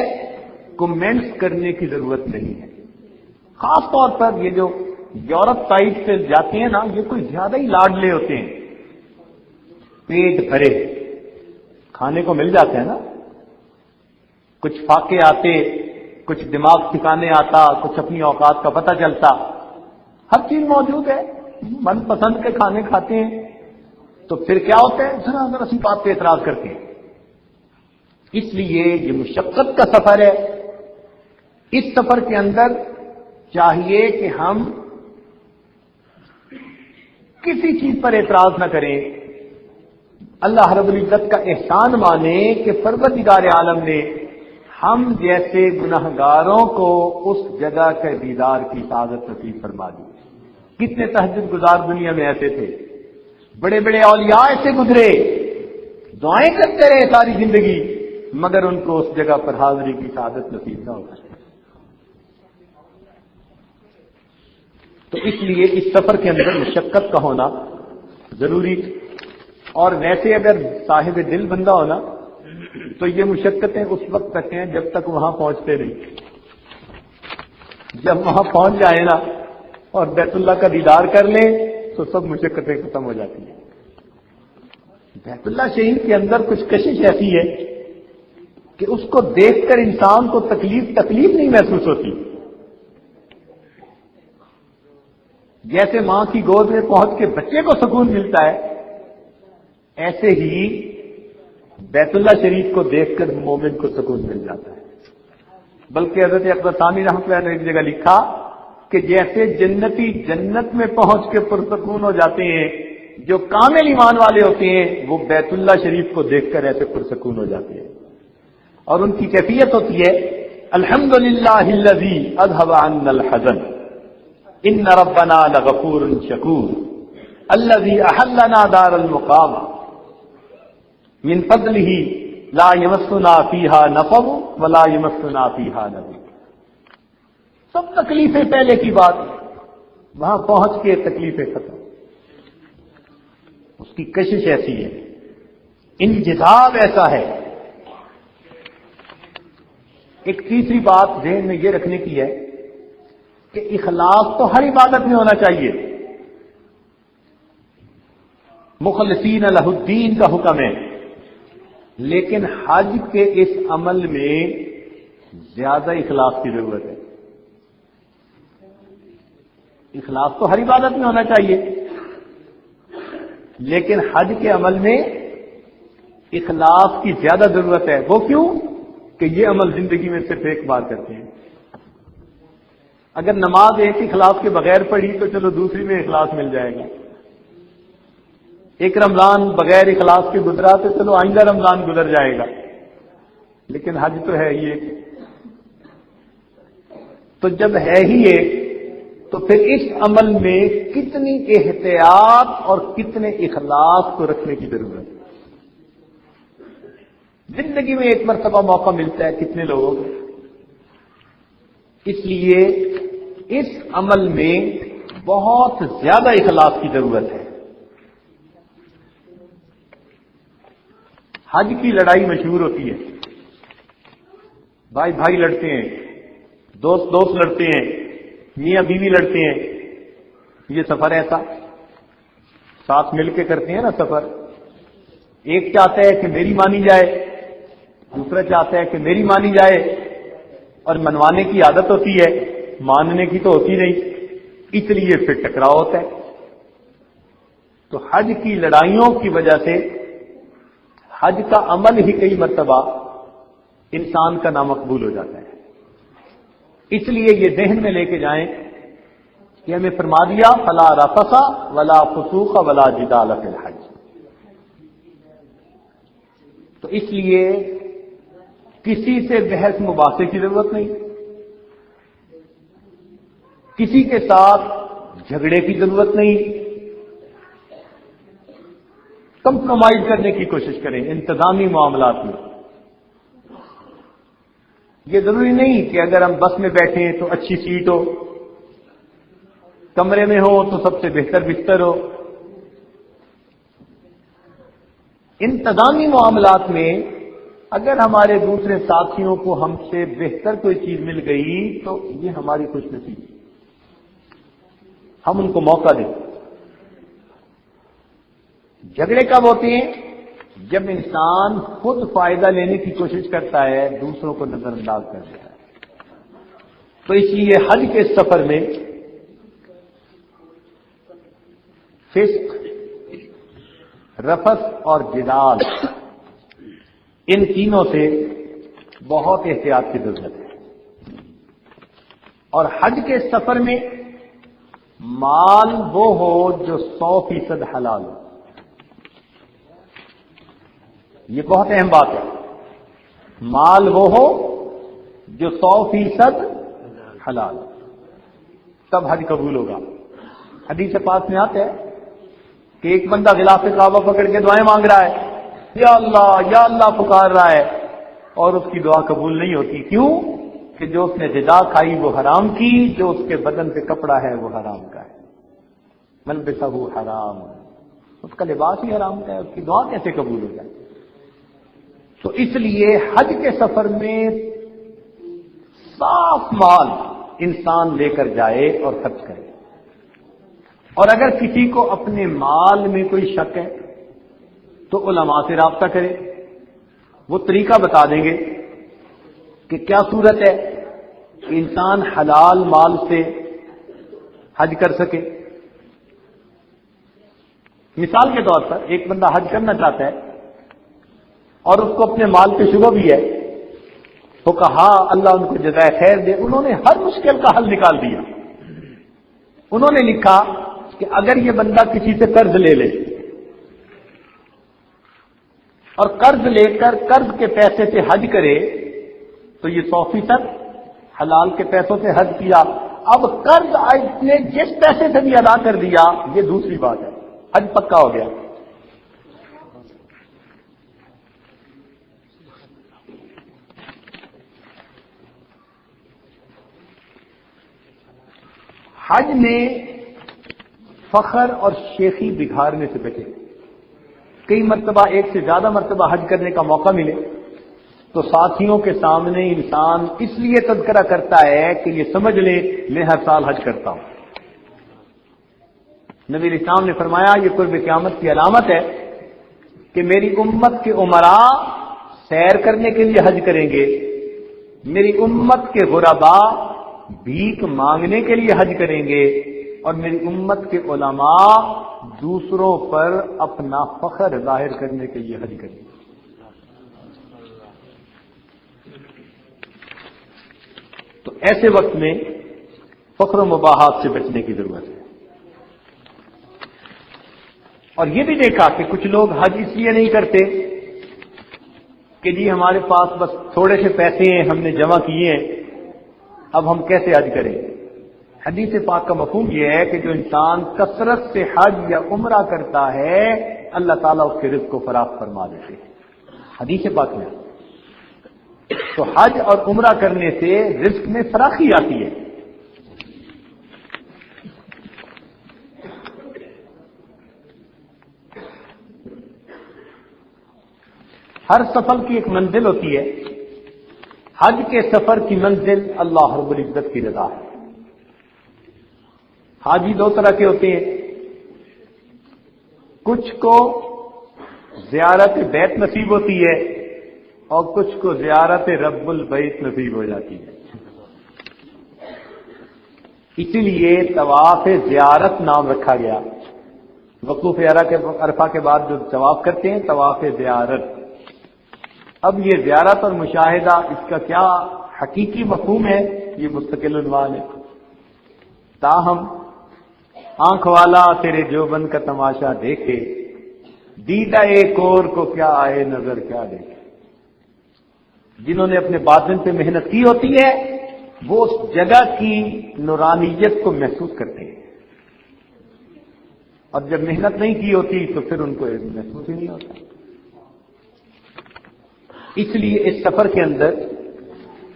کمنٹس کرنے کی ضرورت نہیں ہے۔ خاص طور پر یہ جو یورپ سائڈ سے جاتے ہیں نا، یہ کوئی زیادہ ہی لاڈلے ہوتے ہیں، پیٹ بھرے کھانے کو مل جاتے ہیں نا، کچھ فاقے آتے، کچھ دماغ ٹھکانے آتا، کچھ اپنی اوقات کا پتہ چلتا، ہر چیز موجود ہے، من پسند کے کھانے کھاتے ہیں۔ تو پھر کیا ہوتا ہے، ذرا سی بات پہ اعتراض کرتے ہیں۔ اس لیے یہ مشقت کا سفر ہے۔ اس سفر کے اندر چاہیے کہ ہم کسی چیز پر اعتراض نہ کریں، اللہ رب العزت کا احسان مانیں کہ پروردگار عالم نے ہم جیسے گنہگاروں کو اس جگہ کے دیدار کی سعادت نصیب فرما دی۔ کتنے تہجد گزار دنیا میں ایسے تھے، بڑے بڑے اولیاء ایسے گزرے، دعائیں کرتے رہے ساری زندگی، مگر ان کو اس جگہ پر حاضری کی سعادت نصیب نہ ہو سکی۔ تو اس لیے اس سفر کے اندر مشقت کا ہونا ضروری، اور ویسے اگر صاحب دل بندہ ہونا تو یہ مشقتیں اس وقت تک ہیں جب تک وہاں پہنچتے نہیں۔ جب وہاں پہنچ جائے نا اور بیت اللہ کا دیدار کر لیں تو سب مشقتیں ختم ہو جاتی ہیں۔ بیت اللہ شریف کے اندر کچھ کشش ایسی ہے کہ اس کو دیکھ کر انسان کو تکلیف نہیں محسوس ہوتی۔ جیسے ماں کی گود میں پہنچ کے بچے کو سکون ملتا ہے، ایسے ہی بیت اللہ شریف کو دیکھ کر مومن کو سکون مل جاتا ہے۔ بلکہ حضرت اکبر ثانی رحمۃ اللہ نے ایک جگہ لکھا کہ جیسے جنتی جنت میں پہنچ کے پرسکون ہو جاتے ہیں، جو کامل ایمان والے ہوتے ہیں وہ بیت اللہ شریف کو دیکھ کر ایسے پرسکون ہو جاتے ہیں، اور ان کی کیفیت ہوتی ہے الحمدللہ الذی اذھب عنا الحزن ان ربنا لغفور شکور الذی احلنا دار المقامہ من فضلہ لا یمسنا فیہا نصب ولا یمسنا فیہا نصب۔ سب تکلیفیں پہلے کی بات، وہاں پہنچ کے تکلیفیں ختم۔ اس کی کشش ایسی ہے، انجذاب ایسا ہے۔ ایک تیسری بات ذہن میں یہ رکھنے کی ہے کہ اخلاص تو ہر عبادت میں ہونا چاہیے۔ مخلصین لہ الدین کا حکم ہے، لیکن حج کے اس عمل میں زیادہ اخلاص کی ضرورت ہے۔ اخلاص تو ہر عبادت میں ہونا چاہیے، لیکن حج کے عمل میں اخلاص کی زیادہ ضرورت ہے۔ وہ کیوں کہ یہ عمل زندگی میں صرف ایک بار کرتے ہیں۔ اگر نماز ایک اخلاص کے بغیر پڑھی تو چلو دوسری میں اخلاص مل جائے گا، ایک رمضان بغیر اخلاص کے گزرا تو چلو آئندہ رمضان گزر جائے گا، لیکن حج تو ہے ہی ایک۔ تو جب ہے ہی ایک تو پھر اس عمل میں کتنی احتیاط اور کتنے اخلاص کو رکھنے کی ضرورت ہے۔ زندگی میں ایک مرتبہ موقع ملتا ہے کتنے لوگوں کو، اس لیے اس عمل میں بہت زیادہ اخلاص کی ضرورت ہے۔ حج کی لڑائی مشہور ہوتی ہے، بھائی بھائی لڑتے ہیں، دوست دوست لڑتے ہیں، میاں بیوی لڑتے ہیں. یہ سفر ایسا ساتھ مل کے کرتے ہیں نا سفر. ایک چاہتا ہے کہ میری مانی جائے، دوسرا چاہتا ہے کہ میری مانی جائے، اور منوانے کی عادت ہوتی ہے، ماننے کی تو ہوتی نہیں، اس لیے پھر ٹکراؤ ہوتا ہے. تو حج کی لڑائیوں کی وجہ سے حج کا عمل ہی کئی مرتبہ انسان کا نامقبول ہو جاتا ہے. اس لیے یہ ذہن میں لے کے جائیں کہ ہمیں فرما دیا فلا رفث ولا فسوق ولا جدال فی الحج. تو اس لیے کسی سے بحث مباحثے کی ضرورت نہیں، کسی کے ساتھ جھگڑے کی ضرورت نہیں. کمپرومائز کرنے کی کوشش کریں انتظامی معاملات میں. یہ ضروری نہیں کہ اگر ہم بس میں بیٹھیں تو اچھی سیٹ ہو، کمرے میں ہو تو سب سے بہتر بستر ہو. انتظامی معاملات میں اگر ہمارے دوسرے ساتھیوں کو ہم سے بہتر کوئی چیز مل گئی تو یہ ہماری خوش نصیبی، ہم ان کو موقع دیں. جھگڑے کب ہوتے ہیں؟ جب انسان خود فائدہ لینے کی کوشش کرتا ہے، دوسروں کو نظر انداز کر دیتا ہے. تو اس لیے حج کے سفر میں فسق، رفث اور جدال، ان تینوں سے بہت احتیاط کی ضرورت ہے. اور حج کے سفر میں مال وہ ہو جو 100% حلال ہو. یہ بہت اہم بات ہے. مال وہ ہو جو 100% حلال ہو، تب حج قبول ہوگا. حدیث پاک میں آتا ہے کہ ایک بندہ غلاف کعبہ پکڑ کے دعائیں مانگ رہا ہے، یا اللہ پکار رہا ہے، اور اس کی دعا قبول نہیں ہوتی. کیوں؟ کہ جو اس نے غذا کھائی وہ حرام کی، جو اس کے بدن پہ کپڑا ہے وہ حرام کا ہے. ملبسہ حرام، اس کا لباس ہی حرام کا ہے، اس کی دعا کیسے قبول ہو جائے؟ تو اس لیے حج کے سفر میں صاف مال انسان لے کر جائے اور خرچ کرے. اور اگر کسی کو اپنے مال میں کوئی شک ہے تو علماء سے رابطہ کرے، وہ طریقہ بتا دیں گے کہ کیا صورت ہے کہ انسان حلال مال سے حج کر سکے. مثال کے طور پر ایک بندہ حج کرنا چاہتا ہے اور اس کو اپنے مال پہ شبہ بھی ہے، تو کہا اللہ ان کو جزائے خیر دے، انہوں نے ہر مشکل کا حل نکال دیا. انہوں نے لکھا کہ اگر یہ بندہ کسی سے قرض لے لے اور قرض لے کر قرض کے پیسے سے حج کرے تو یہ 100% حلال کے پیسوں سے حج کیا. اب قرض نے جس پیسے سے بھی ادا کر دیا یہ دوسری بات ہے، حج پکا ہو گیا. حج میں فخر اور شیخی بگھارنے سے بچے. کئی مرتبہ، ایک سے زیادہ مرتبہ حج کرنے کا موقع ملے تو ساتھیوں کے سامنے انسان اس لیے تذکرہ کرتا ہے کہ یہ سمجھ لے میں ہر سال حج کرتا ہوں. نبی اسلام نے فرمایا یہ قرب قیامت کی علامت ہے کہ میری امت کے امراء سیر کرنے کے لیے حج کریں گے، میری امت کے غرباء بھیک مانگنے کے لیے حج کریں گے، اور میری امت کے علماء دوسروں پر اپنا فخر ظاہر کرنے کے لیے حج کریں گے. تو ایسے وقت میں فخر و مباحات سے بچنے کی ضرورت ہے. اور یہ بھی دیکھا کہ کچھ لوگ حج اس لیے نہیں کرتے کہ جی ہمارے پاس بس تھوڑے سے پیسے ہیں، ہم نے جمع کیے ہیں، اب ہم کیسے حج کریں. حدیث پاک کا مفہوم یہ ہے کہ جو انسان کثرت سے حج یا عمرہ کرتا ہے اللہ تعالیٰ اس کے رزق کو فراخ فرما دیتے ہیں. حدیث پاک میں تو حج اور عمرہ کرنے سے رزق میں فراخی آتی ہے. ہر سفر کی ایک منزل ہوتی ہے. حج کے سفر کی منزل اللہ رب العزت کی رضا ہے. حاجی دو طرح کے ہوتے ہیں، کچھ کو زیارت بیت نصیب ہوتی ہے اور کچھ کو زیارت رب البیت نصیب ہو جاتی ہے. اسی لیے طواف زیارت نام رکھا گیا. وقوف عرفہ کے بعد جو طواف کرتے ہیں طواف زیارت. اب یہ زیارت اور مشاہدہ اس کا کیا حقیقی مفہوم ہے یہ مستقل عنوان ہے. تاہم آنکھ والا تیرے جوبن کا تماشا دیکھے، دیدہ ایک اور کو کیا آئے نظر کیا دیکھے. جنہوں نے اپنے باطن پہ محنت کی ہوتی ہے وہ اس جگہ کی نورانیت کو محسوس کرتے ہیں، اور جب محنت نہیں کی ہوتی تو پھر ان کو محسوس ہی نہیں ہوتا. اس لیے اس سفر کے اندر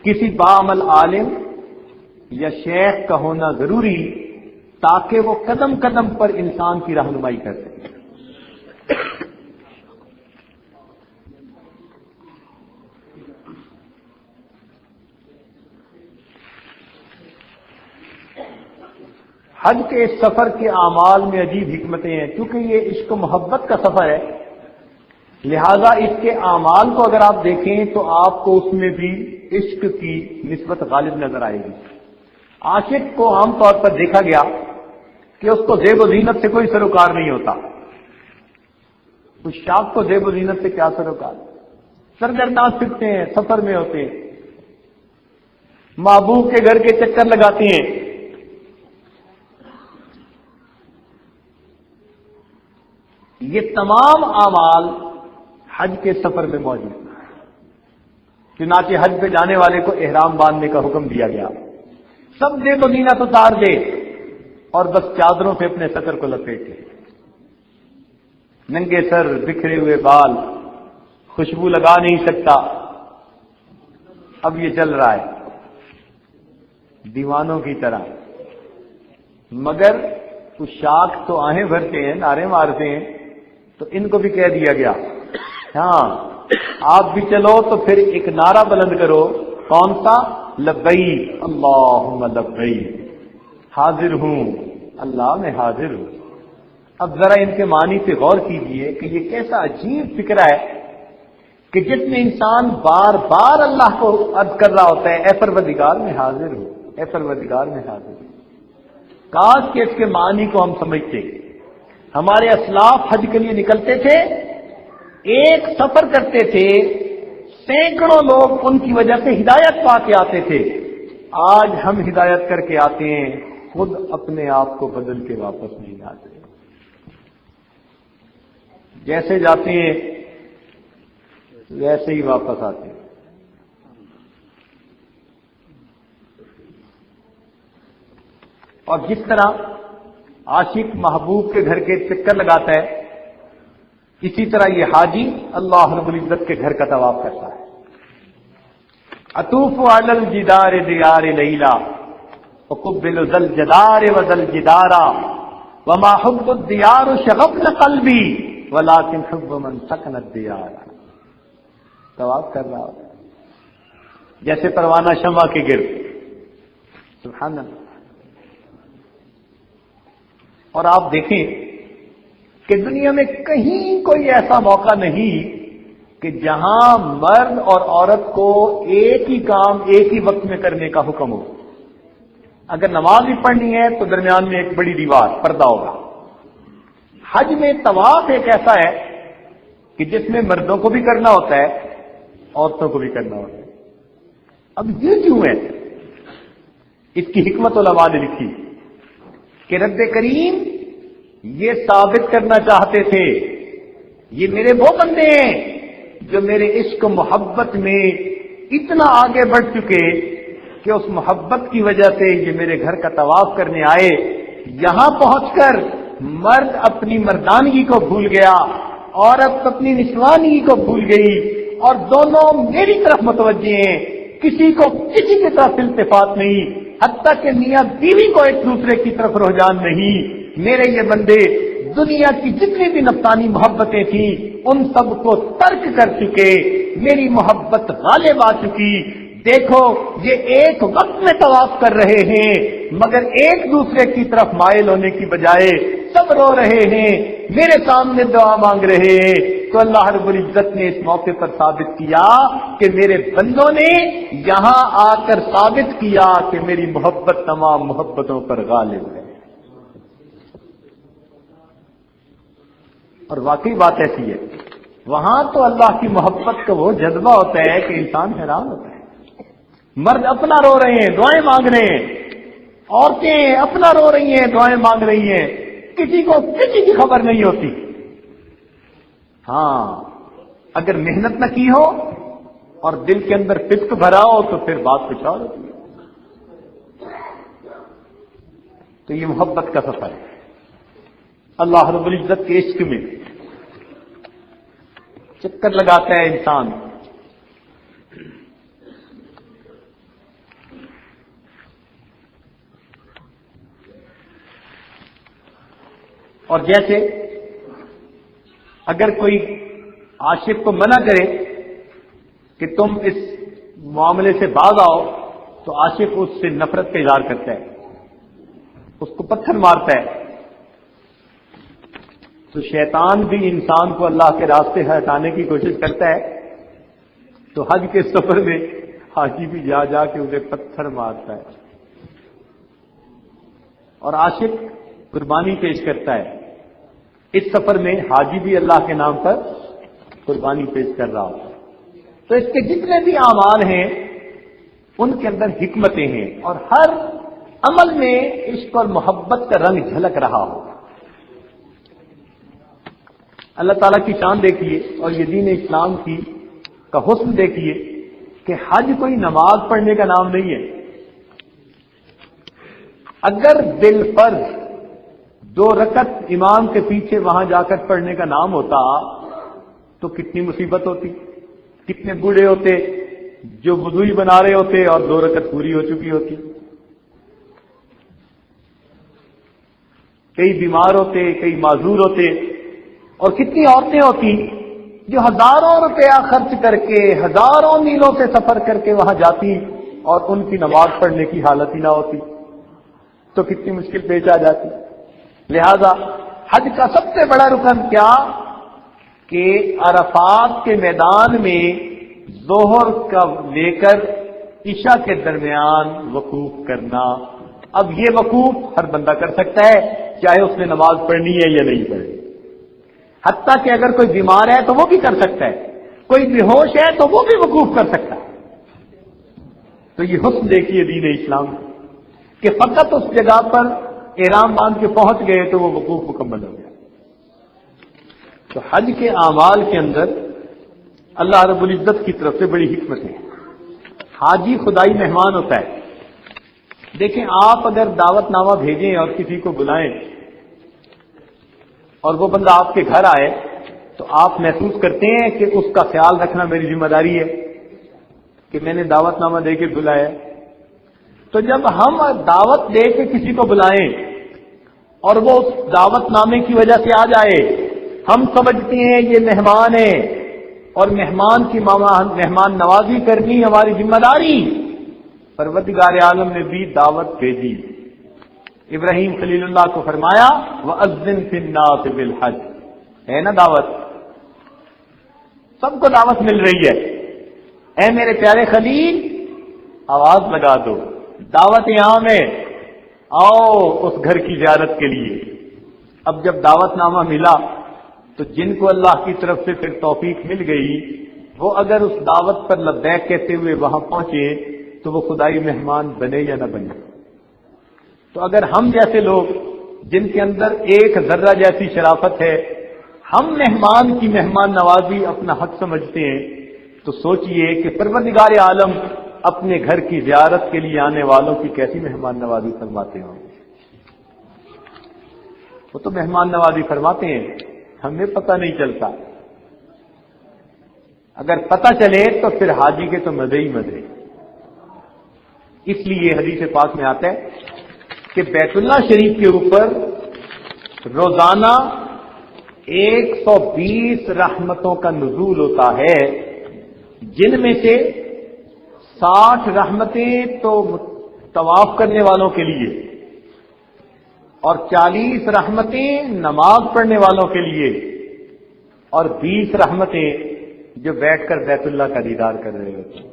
کسی باعمل عالم یا شیخ کا ہونا ضروری تاکہ وہ قدم قدم پر انسان کی رہنمائی کر سکے. حج کے اس سفر کے اعمال میں عجیب حکمتیں ہیں. کیونکہ یہ عشق و محبت کا سفر ہے، لہذا اس کے اعمال کو اگر آپ دیکھیں تو آپ کو اس میں بھی عشق کی نسبت غالب نظر آئے گی. عاشق کو عام طور پر دیکھا گیا کہ اس کو زیب و زینت سے کوئی سروکار نہیں ہوتا. اس شاخ کو زیب و زینت سے کیا سروکار، سرگرداں پھرتے ہیں، سفر میں ہوتے ہیں، محبوب کے گھر کے چکر لگاتے ہیں. یہ تمام اعمال حج کے سفر میں موجود ہیں. چنانچہ حج پہ جانے والے کو احرام باندھنے کا حکم دیا گیا. سب دے تو زینت اتار دے اور بس چادروں پہ اپنے سطر کو لپیٹے، ننگے سر، بکھرے ہوئے بال، خوشبو لگا نہیں سکتا. اب یہ چل رہا ہے دیوانوں کی طرح. مگر اس شاخ تو آہیں بھرتے ہیں، نعرے مارتے ہیں، تو ان کو بھی کہہ دیا گیا ہاں آپ بھی چلو تو پھر ایک نعرہ بلند کرو. کون سا؟ لبیک اللہم لبیک، حاضر ہوں اللہ میں حاضر ہوں. اب ذرا ان کے معنی پہ غور کیجئے کہ یہ کیسا عجیب فکرہ ہے کہ جس میں انسان بار بار اللہ کو عرض کر رہا ہوتا ہے اے پروردگار میں حاضر ہوں، اے پروردگار میں حاضر ہوں. کاش کہ اس کے معنی کو ہم سمجھتے. ہمارے اسلاف حج کے لیے نکلتے تھے، ایک سفر کرتے تھے، سینکڑوں لوگ ان کی وجہ سے ہدایت پا کے آتے تھے. آج ہم ہدایت کر کے آتے ہیں، خود اپنے آپ کو بدل کے واپس نہیں آتے. جیسے جاتے ہیں ویسے ہی واپس آتے ہیں. اور جس طرح عاشق محبوب کے گھر کے چکر لگاتا ہے، اسی طرح یہ حاجی اللہ رب العزت کے گھر کا طواف کرتا ہے. اطوف علی الجدار دیار لیلا وقبل ذل جدار وذل جدارا وما حب الدیار شغفن قلبی ولكن حب من سکن الدیار. طواف کر رہا ہوتا ہے جیسے پروانہ شمع کے گرد. سبحان اللہ. اور آپ دیکھیں کہ دنیا میں کہیں کوئی ایسا موقع نہیں کہ جہاں مرد اور عورت کو ایک ہی کام ایک ہی وقت میں کرنے کا حکم ہو. اگر نماز بھی پڑھنی ہے تو درمیان میں ایک بڑی دیوار پردہ ہوگا. حج میں طواف ایک ایسا ہے کہ جس میں مردوں کو بھی کرنا ہوتا ہے عورتوں کو بھی کرنا ہوتا ہے. اب یہ کیوں ہے؟ اس کی حکمت علماء نے لکھی کہ رب کریم یہ ثابت کرنا چاہتے تھے یہ میرے وہ بندے ہیں جو میرے عشق و محبت میں اتنا آگے بڑھ چکے کہ اس محبت کی وجہ سے یہ میرے گھر کا طواف کرنے آئے. یہاں پہنچ کر مرد اپنی مردانگی کو بھول گیا، عورت اپنی نسوانگی کو بھول گئی، اور دونوں میری طرف متوجہ ہیں. کسی کو کسی کی طرف التفات نہیں، حتیٰ کہ میاں بیوی کو ایک دوسرے کی طرف رجحان نہیں. میرے یہ بندے دنیا کی جتنی بھی نفسانی محبتیں تھیں ان سب کو ترک کر چکے، میری محبت غالب آ چکی۔ دیکھو یہ ایک وقت میں طواف کر رہے ہیں مگر ایک دوسرے کی طرف مائل ہونے کی بجائے سب رو رہے ہیں، میرے سامنے دعا مانگ رہے ہیں۔ تو اللہ رب العزت نے اس موقع پر ثابت کیا کہ میرے بندوں نے یہاں آ کر ثابت کیا کہ میری محبت تمام محبتوں پر غالب ہے۔ اور واقعی بات ایسی ہے، وہاں تو اللہ کی محبت کا وہ جذبہ ہوتا ہے کہ انسان حیران ہوتا ہے۔ مرد اپنا رو رہے ہیں، دعائیں مانگ رہے ہیں، عورتیں اپنا رو رہی ہیں، دعائیں مانگ رہی ہیں، کسی کو کسی کی خبر نہیں ہوتی۔ ہاں اگر محنت نہ کی ہو اور دل کے اندر فسق بھرا ہو تو پھر بات کچھ اور ہوتی ہے۔ تو یہ محبت کا سفر ہے، اللہ رب العزت کے عشق میں چکر لگاتا ہے انسان۔ اور جیسے اگر کوئی عاشق کو منع کرے کہ تم اس معاملے سے باز آؤ تو عاشق اس سے نفرت کا اظہار کرتا ہے، اس کو پتھر مارتا ہے۔ تو شیطان بھی انسان کو اللہ کے راستے ہٹانے کی کوشش کرتا ہے، تو حج کے سفر میں حاجی بھی جا جا کے اسے پتھر مارتا ہے، اور عاشق قربانی پیش کرتا ہے۔ اس سفر میں حاجی بھی اللہ کے نام پر قربانی پیش کر رہا ہوتا ہے۔ تو اس کے جتنے بھی اعمال ہیں ان کے اندر حکمتیں ہیں، اور ہر عمل میں عشق اور محبت کا رنگ جھلک رہا ہو۔ اللہ تعالیٰ کی شان دیکھیے اور یہ دین اسلام کی کا حسن دیکھیے کہ حج کوئی نماز پڑھنے کا نام نہیں ہے۔ اگر بالفرض 2 رکعت امام کے پیچھے وہاں جا کر پڑھنے کا نام ہوتا تو کتنی مصیبت ہوتی، کتنے بوڑھے ہوتے جو وضو ہی بنا رہے ہوتے اور 2 رکعت پوری ہو چکی ہوتی، کئی بیمار ہوتے، کئی معذور ہوتے، اور کتنی عورتیں ہوتی جو ہزاروں روپیہ خرچ کر کے ہزاروں میلوں سے سفر کر کے وہاں جاتی اور ان کی نماز پڑھنے کی حالت ہی نہ ہوتی، تو کتنی مشکل پیش آ جاتی۔ لہذا حج کا سب سے بڑا رکن کیا کہ عرفات کے میدان میں ظہر کا لے کر عشاء کے درمیان وقوف کرنا۔ اب یہ وقوف ہر بندہ کر سکتا ہے، چاہے اس نے نماز پڑھنی ہے یا نہیں پڑھنی، حتیٰ کہ اگر کوئی بیمار ہے تو وہ بھی کر سکتا ہے، کوئی بے ہوش ہے تو وہ بھی وقوف کر سکتا ہے۔ تو یہ حسن دیکھیے دین اسلام کہ فقط اس جگہ پر احرام باندھ کے پہنچ گئے تو وہ وقوف مکمل ہو گیا۔ تو حج کے اعمال کے اندر اللہ رب العزت کی طرف سے بڑی حکمت ہے۔ حاجی خدائی مہمان ہوتا ہے۔ دیکھیں آپ اگر دعوت نامہ بھیجیں اور کسی کو بلائیں اور وہ بندہ آپ کے گھر آئے تو آپ محسوس کرتے ہیں کہ اس کا خیال رکھنا میری ذمہ داری ہے کہ میں نے دعوت نامہ دے کے بلایا۔ تو جب ہم دعوت دے کے کسی کو بلائیں اور وہ اس دعوت نامے کی وجہ سے آ جائے، ہم سمجھتے ہیں یہ مہمان ہے اور مہمان کی مہمان نوازی کرنی ہماری ذمہ داری۔ پروردگار عالم نے بھی دعوت بھیجی، ابراہیم خلیل اللہ کو فرمایا وَأَذِّن فِي النَّاسِ بِالْحَجِّ، ہے نا دعوت، سب کو دعوت مل رہی ہے، اے میرے پیارے خلیل آواز لگا دو، دعوت یہاں میں آؤ اس گھر کی زیارت کے لیے۔ اب جب دعوت نامہ ملا تو جن کو اللہ کی طرف سے پھر توفیق مل گئی وہ اگر اس دعوت پر لبیک کہتے ہوئے وہاں پہنچے تو وہ خدائی مہمان بنے یا نہ بنے۔ تو اگر ہم جیسے لوگ جن کے اندر ایک ذرہ جیسی شرافت ہے ہم مہمان کی مہمان نوازی اپنا حق سمجھتے ہیں تو سوچئے کہ پروردگار عالم اپنے گھر کی زیارت کے لیے آنے والوں کی کیسی مہمان نوازی فرماتے ہوں۔ وہ تو مہمان نوازی فرماتے ہیں، ہمیں پتہ نہیں چلتا، اگر پتہ چلے تو پھر حاجی کے تو مزے ہی مزے۔ اس لیے حدیث پاک میں آتا ہے کہ بیت اللہ شریف کے اوپر روزانہ 120 رحمتوں کا نزول ہوتا ہے، جن میں سے 60 رحمتیں تو طواف کرنے والوں کے لیے اور 40 رحمتیں نماز پڑھنے والوں کے لیے اور 20 رحمتیں جو بیٹھ کر بیت اللہ کا دیدار کر رہے ہوتے ہیں۔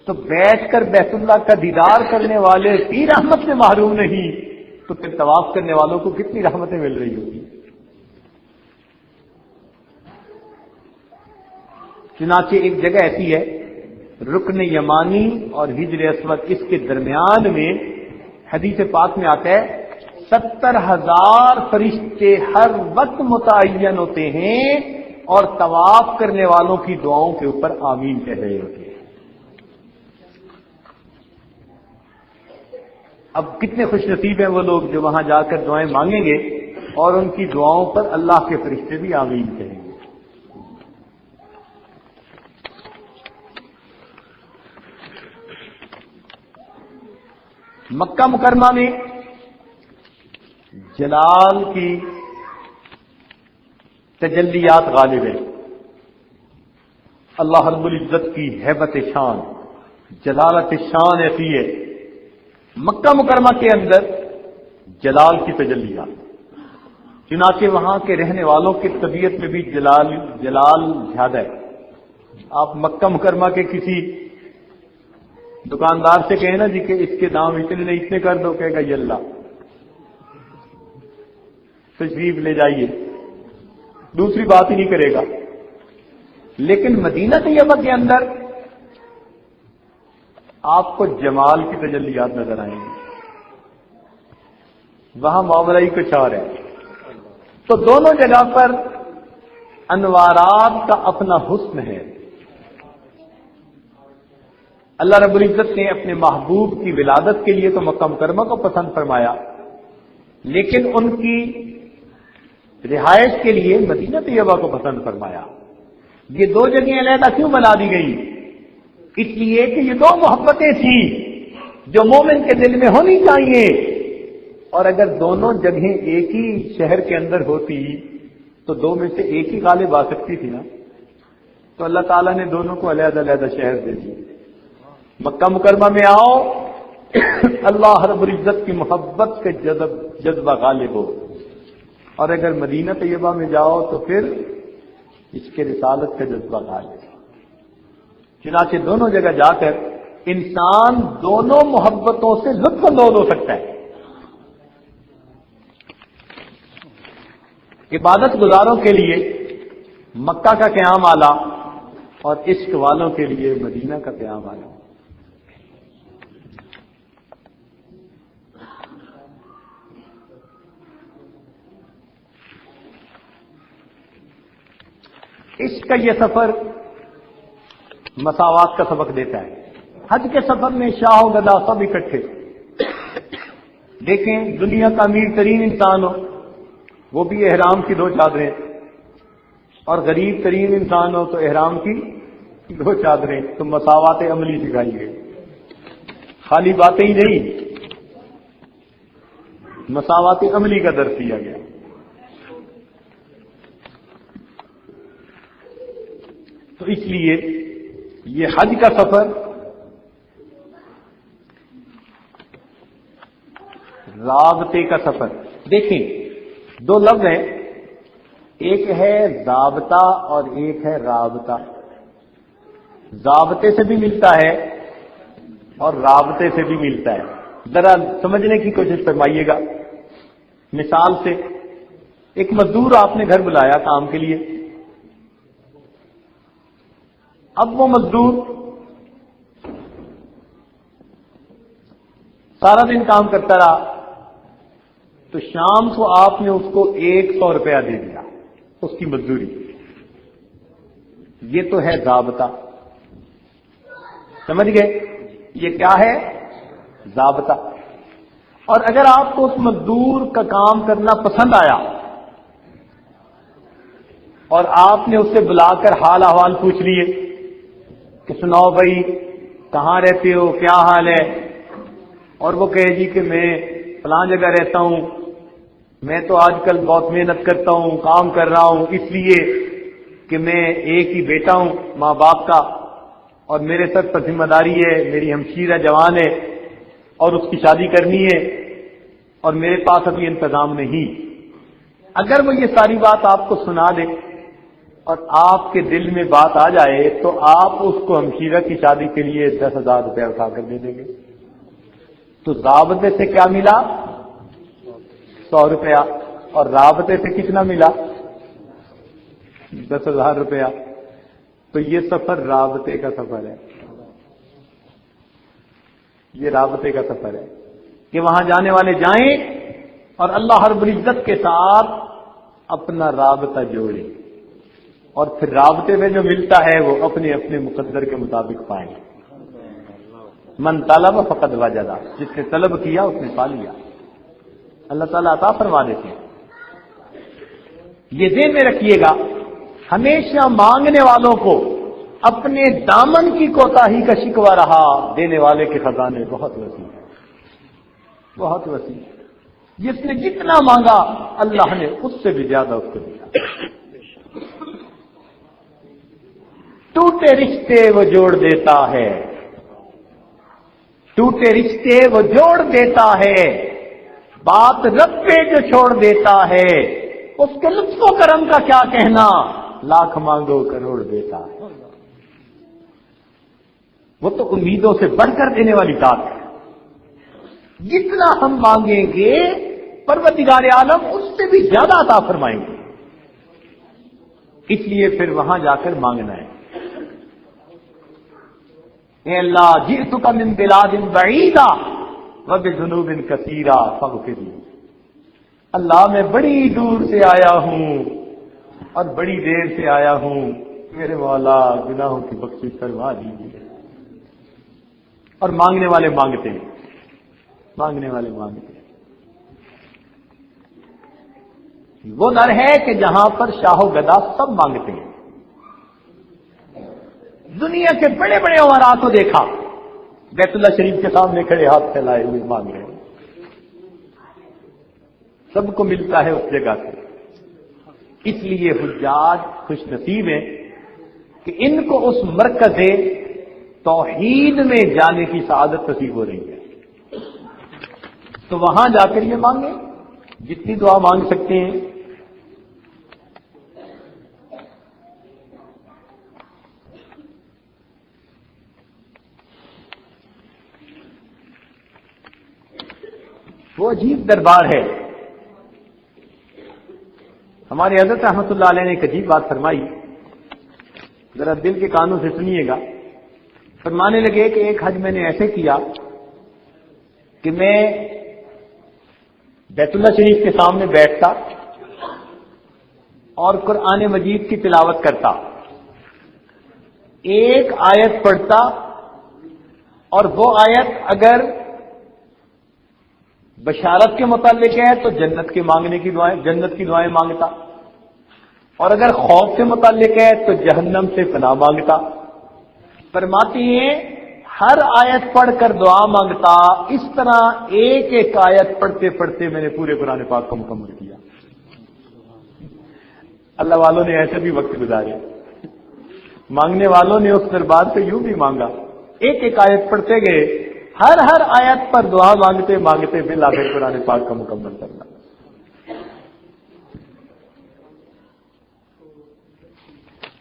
تو بیٹھ کر بیت اللہ کا دیدار کرنے والے بھی رحمت سے محروم نہیں، تو پھر طواف کرنے والوں کو کتنی رحمتیں مل رہی ہوگی۔ چنانچہ ایک جگہ ایسی ہے، رکن یمانی اور حجر اسود، اس کے درمیان میں حدیث پاک میں آتا ہے 70,000 فرشتے ہر وقت متعین ہوتے ہیں اور طواف کرنے والوں کی دعاؤں کے اوپر آمین کہہ رہے ہوتے ہیں۔ اب کتنے خوش نصیب ہیں وہ لوگ جو وہاں جا کر دعائیں مانگیں گے اور ان کی دعاؤں پر اللہ کے فرشتے بھی آمین کہیں گے۔ مکہ مکرمہ میں جلال کی تجلیات غالب ہیں۔ اللہ رب العزت کی ہیبت شان، جلالت شان ایسی ہے، مکہ مکرمہ کے اندر جلال کی تجلیات، چنانچہ وہاں کے رہنے والوں کی طبیعت میں بھی جلال زیادہ ہے۔ آپ مکہ مکرمہ کے کسی دکاندار سے کہیں نا جی کہ اس کے دام اتنے کر دو، کہے گا یہ اللہ، تشریف لے جائیے، دوسری بات ہی نہیں کرے گا۔ لیکن مدینہ طیبہ کے اندر آپ کو جمال کی تجلیات نظر آئیں گی، وہاں معاملہ ہی کچھ اور ہے۔ تو دونوں جگہ پر انوارات کا اپنا حسن ہے۔ اللہ رب العزت نے اپنے محبوب کی ولادت کے لیے تو مکہ مکرمہ کو پسند فرمایا، لیکن ان کی رہائش کے لیے مدینہ طیبہ کو پسند فرمایا۔ یہ دو جگہیں علیحدہ کیوں بنا دی گئی؟ اس لیے کہ یہ دو محبتیں تھیں جو مومن کے دل میں ہونی چاہیے، اور اگر دونوں جگہیں ایک ہی شہر کے اندر ہوتی تو دو میں سے ایک ہی غالب آ سکتی تھی نا، تو اللہ تعالیٰ نے دونوں کو علیحدہ علیحدہ شہر دے دیے۔ مکہ مکرمہ میں آؤ، اللہ رب العزت کی محبت کا جذبہ غالب ہو، اور اگر مدینہ طیبہ میں جاؤ تو پھر اس کے رسالت کا جذبہ غالب ہو۔ چنانچہ دونوں جگہ جا کر انسان دونوں محبتوں سے لطف اندوز ہو سکتا ہے۔ عبادت گزاروں کے لیے مکہ کا قیام اعلیٰ اور عشق والوں کے لیے مدینہ کا قیام اعلیٰ۔ عشق کا یہ سفر مساوات کا سبق دیتا ہے۔ حج کے سفر میں شاہ و گدا سب اکٹھے، دیکھیں دنیا کا امیر ترین انسان ہو وہ بھی احرام کی 2 چادریں، اور غریب ترین انسان ہو تو احرام کی 2 چادریں، تو مساوات عملی سکھائی گئی، خالی باتیں ہی نہیں، مساوات عملی کا درس دیا گیا۔ تو اس لیے یہ حج کا سفر رابطے کا سفر۔ دیکھیں 2 لفظ ہیں، ایک ہے ضابطہ اور ایک ہے رابطہ۔ ضابطے سے بھی ملتا ہے اور رابطے سے بھی ملتا ہے۔ ذرا سمجھنے کی کوشش فرمائیے گا۔ مثال سے ایک مزدور آپ نے گھر بلایا کام کے لیے، اب وہ مزدور سارا دن کام کرتا رہا، تو شام کو آپ نے اس کو 100 روپیہ دے دیا اس کی مزدوری۔ یہ تو ہے ضابطہ، سمجھ گئے؟ یہ کیا ہے؟ ضابطہ۔ اور اگر آپ کو اس مزدور کا کام کرنا پسند آیا اور آپ نے اس سے بلا کر حال احوال پوچھ لیے کہ سناؤ بھائی کہاں رہتے ہو، کیا حال ہے، اور وہ کہے جی کہ میں فلاں جگہ رہتا ہوں، میں تو آج کل بہت محنت کرتا ہوں، کام کر رہا ہوں، اس لیے کہ میں ایک ہی بیٹا ہوں ماں باپ کا، اور میرے سر پر ذمہ داری ہے، میری ہمشیرہ جوان ہے اور اس کی شادی کرنی ہے، اور میرے پاس ابھی انتظام نہیں۔ اگر وہ یہ ساری بات آپ کو سنا دے اور آپ کے دل میں بات آ جائے تو آپ اس کو ہمشیرہ کی شادی کے لیے 10,000 روپے اٹھا کر دے دیں گے۔ تو ضابطے سے کیا ملا؟ 100 روپیہ، اور رابطے سے کتنا ملا؟ 10,000 روپیہ۔ تو یہ سفر رابطے کا سفر ہے، یہ رابطے کا سفر ہے کہ وہاں جانے والے جائیں اور اللہ رب العزت کے ساتھ اپنا رابطہ جوڑیں، اور پھر رابطے میں جو ملتا ہے وہ اپنے اپنے مقدر کے مطابق پائیں۔ من طلب فقد وجد، جس نے طلب کیا اس نے پا لیا، اللہ تعالیٰ عطا فرما دیتے ہیں۔ یہ ذہن میں رکھیے گا، ہمیشہ مانگنے والوں کو اپنے دامن کی کوتاہی کا شکوہ رہا، دینے والے کے خزانے بہت وسیع ہیں، بہت وسیع ہیں۔ جس نے جتنا مانگا اللہ نے اس سے بھی زیادہ اس کو دیا۔ ٹوٹے رشتے وہ جوڑ دیتا ہے، ٹوٹے رشتے وہ جوڑ دیتا ہے، بات رب پہ جو چھوڑ دیتا ہے، اس کے لطف و کرم کا کیا کہنا، لاکھ مانگو کروڑ دیتا ہے۔ وہ تو امیدوں سے بڑھ کر دینے والی ذات ہے، جتنا ہم مانگیں گے پروردگار عالم اس سے بھی زیادہ عطا فرمائیں گے۔ اس لیے پھر وہاں جا کر مانگنا ہے، اے اللہ جئتک من بلاد بعیدہ وبذنوب کثیرہ فاغفر لی، اللہ میں بڑی دور سے آیا ہوں اور بڑی دیر سے آیا ہوں، میرے مولا گناہوں کی بخشش فرما دیجیے۔ اور مانگنے والے مانگتے ہیں، مانگنے والے مانگتے ہیں۔ وہ در ہے کہ جہاں پر شاہ و گدا سب مانگتے ہیں۔ دنیا کے بڑے بڑے امراء کو دیکھا بیت اللہ شریف کے سامنے کھڑے ہاتھ پھیلائے ہوئے مانگ رہے ہیں، سب کو ملتا ہے اس جگہ سے۔ اس لیے حجاج خوش نصیب ہیں کہ ان کو اس مرکز توحید میں جانے کی سعادت نصیب ہو رہی ہے۔ تو وہاں جا کر یہ مانگیں، جتنی دعا مانگ سکتے ہیں۔ وہ عجیب دربار ہے۔ ہمارے حضرت رحمۃ اللہ علیہ نے ایک عجیب بات فرمائی، ذرا دل کے کانوں سے سنیے گا۔ فرمانے لگے کہ ایک حج میں نے ایسے کیا کہ میں بیت اللہ شریف کے سامنے بیٹھتا اور قرآن مجید کی تلاوت کرتا، ایک آیت پڑھتا، اور وہ آیت اگر بشارت کے متعلق ہے تو جنت کی دعائیں مانگتا، اور اگر خوف سے متعلق ہے تو جہنم سے پناہ مانگتا۔ فرماتی ہیں ہر آیت پڑھ کر دعا مانگتا، اس طرح ایک ایک آیت پڑھتے پڑھتے میں نے پورے قرآن پاک کو مکمل کیا۔ اللہ والوں نے ایسے بھی وقت گزارے، مانگنے والوں نے اس دربار سے یوں بھی مانگا، ایک ایک آیت پڑھتے گئے، ہر آیت پر دعا مانگتے مانگتے بالآخر قرآن پاک کا مکمل کرنا۔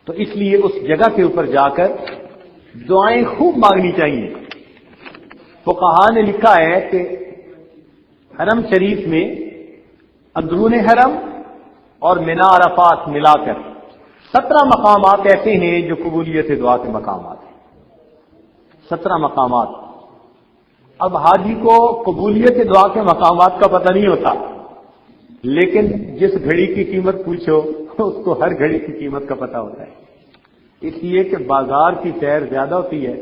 تو اس لیے اس جگہ کے اوپر جا کر دعائیں خوب مانگنی چاہیے۔ فقہاء نے لکھا ہے کہ حرم شریف میں اندرون حرم اور مینا عرفات ملا کر 17 مقامات ایسے ہیں جو قبولیت دعا کے مقامات ہیں، 17 مقامات۔ اب حاجی کو قبولیت دعا کے مقامات کا پتہ نہیں ہوتا، لیکن جس گھڑی کی قیمت پوچھو اس کو ہر گھڑی کی قیمت کا پتہ ہوتا ہے، اس لیے کہ بازار کی سیر زیادہ ہوتی ہے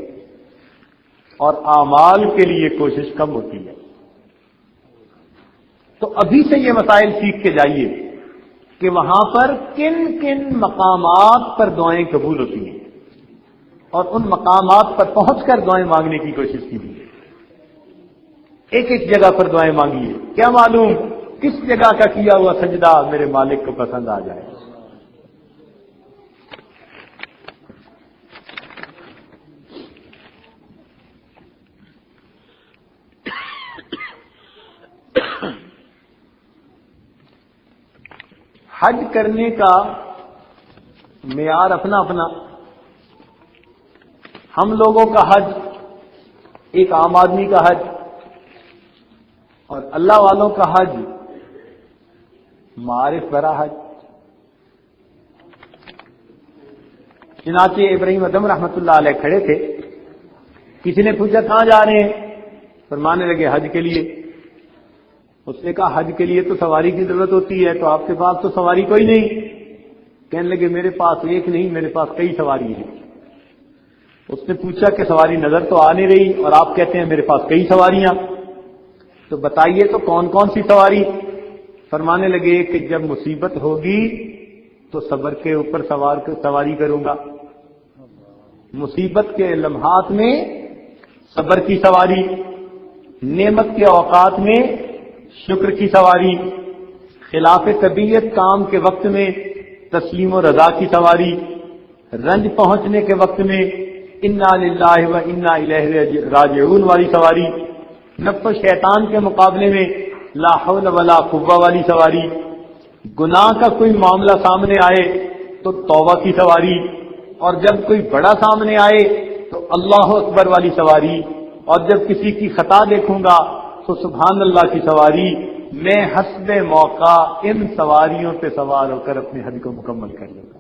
اور اعمال کے لیے کوشش کم ہوتی ہے۔ تو ابھی سے یہ مسائل سیکھ کے جائیے کہ وہاں پر کن کن مقامات پر دعائیں قبول ہوتی ہیں، اور ان مقامات پر پہنچ کر دعائیں مانگنے کی کوشش کیجیے۔ ایک ایک جگہ پر دعائیں مانگیے، کیا معلوم کس جگہ کا کیا ہوا سجدہ میرے مالک کو پسند آ جائے. حج کرنے کا معیار اپنا اپنا. ہم لوگوں کا حج ایک عام آدمی کا حج اور اللہ والوں کا حج معارف بھرا حج. چنانچہ ابراہیم ادم رحمۃ اللہ علیہ کھڑے تھے. کسی نے پوچھا کہاں جا رہے ہیں؟ فرمانے لگے حج کے لیے. اس نے کہا حج کے لیے تو سواری کی ضرورت ہوتی ہے، تو آپ کے پاس تو سواری کوئی نہیں. کہنے لگے میرے پاس ایک نہیں، میرے پاس کئی سواری ہیں. اس نے پوچھا کہ سواری نظر تو آ نہیں رہی اور آپ کہتے ہیں میرے پاس کئی سواریاں، تو بتائیے تو کون کون سی سواری؟ فرمانے لگے کہ جب مصیبت ہوگی تو صبر کے اوپر سواری کروں گا. مصیبت کے لمحات میں صبر کی سواری، نعمت کے اوقات میں شکر کی سواری، خلاف طبیعت کام کے وقت میں تسلیم و رضا کی سواری، رنج پہنچنے کے وقت میں انا للہ و انا الیہ راجعون والی سواری، نفس و شیطان کے مقابلے میں لا حول ولا قوہ والی سواری، گناہ کا کوئی معاملہ سامنے آئے تو توبہ کی سواری، اور جب کوئی بڑا سامنے آئے تو اللہ اکبر والی سواری، اور جب کسی کی خطا دیکھوں گا تو سبحان اللہ کی سواری. میں حسب موقع ان سواریوں پہ سوار ہو کر اپنے حج کو مکمل کر لوں گا.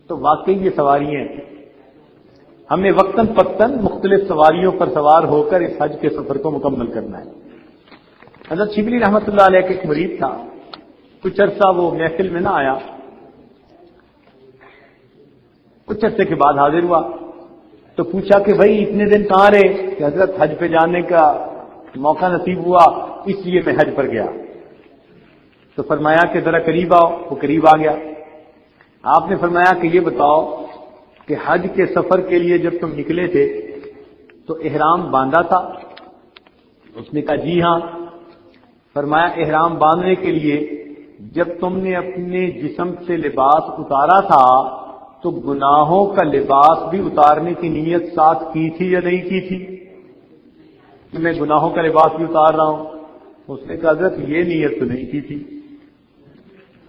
تو واقعی یہ سواریاں ہمیں وقتاً فوقتاً مختلف سواریوں پر سوار ہو کر اس حج کے سفر کو مکمل کرنا ہے. حضرت شبلی رحمۃ اللہ علیہ کا ایک مرید تھا. کچھ عرصہ وہ محفل میں نہ آیا، کچھ عرصے کے بعد حاضر ہوا تو پوچھا کہ بھائی اتنے دن کہاں رہے؟ کہ حضرت حج پہ جانے کا موقع نصیب ہوا اس لیے میں حج پر گیا. تو فرمایا کہ ذرا قریب آؤ. وہ قریب آ گیا. آپ نے فرمایا کہ یہ بتاؤ کہ حج کے سفر کے لیے جب تم نکلے تھے تو احرام باندھا تھا؟ اس نے کہا جی ہاں. فرمایا احرام باندھنے کے لیے جب تم نے اپنے جسم سے لباس اتارا تھا تو گناہوں کا لباس بھی اتارنے کی نیت ساتھ کی تھی یا نہیں کی تھی؟ کہ میں گناہوں کا لباس بھی اتار رہا ہوں. اس نے کہا حضرت یہ نیت تو نہیں کی تھی.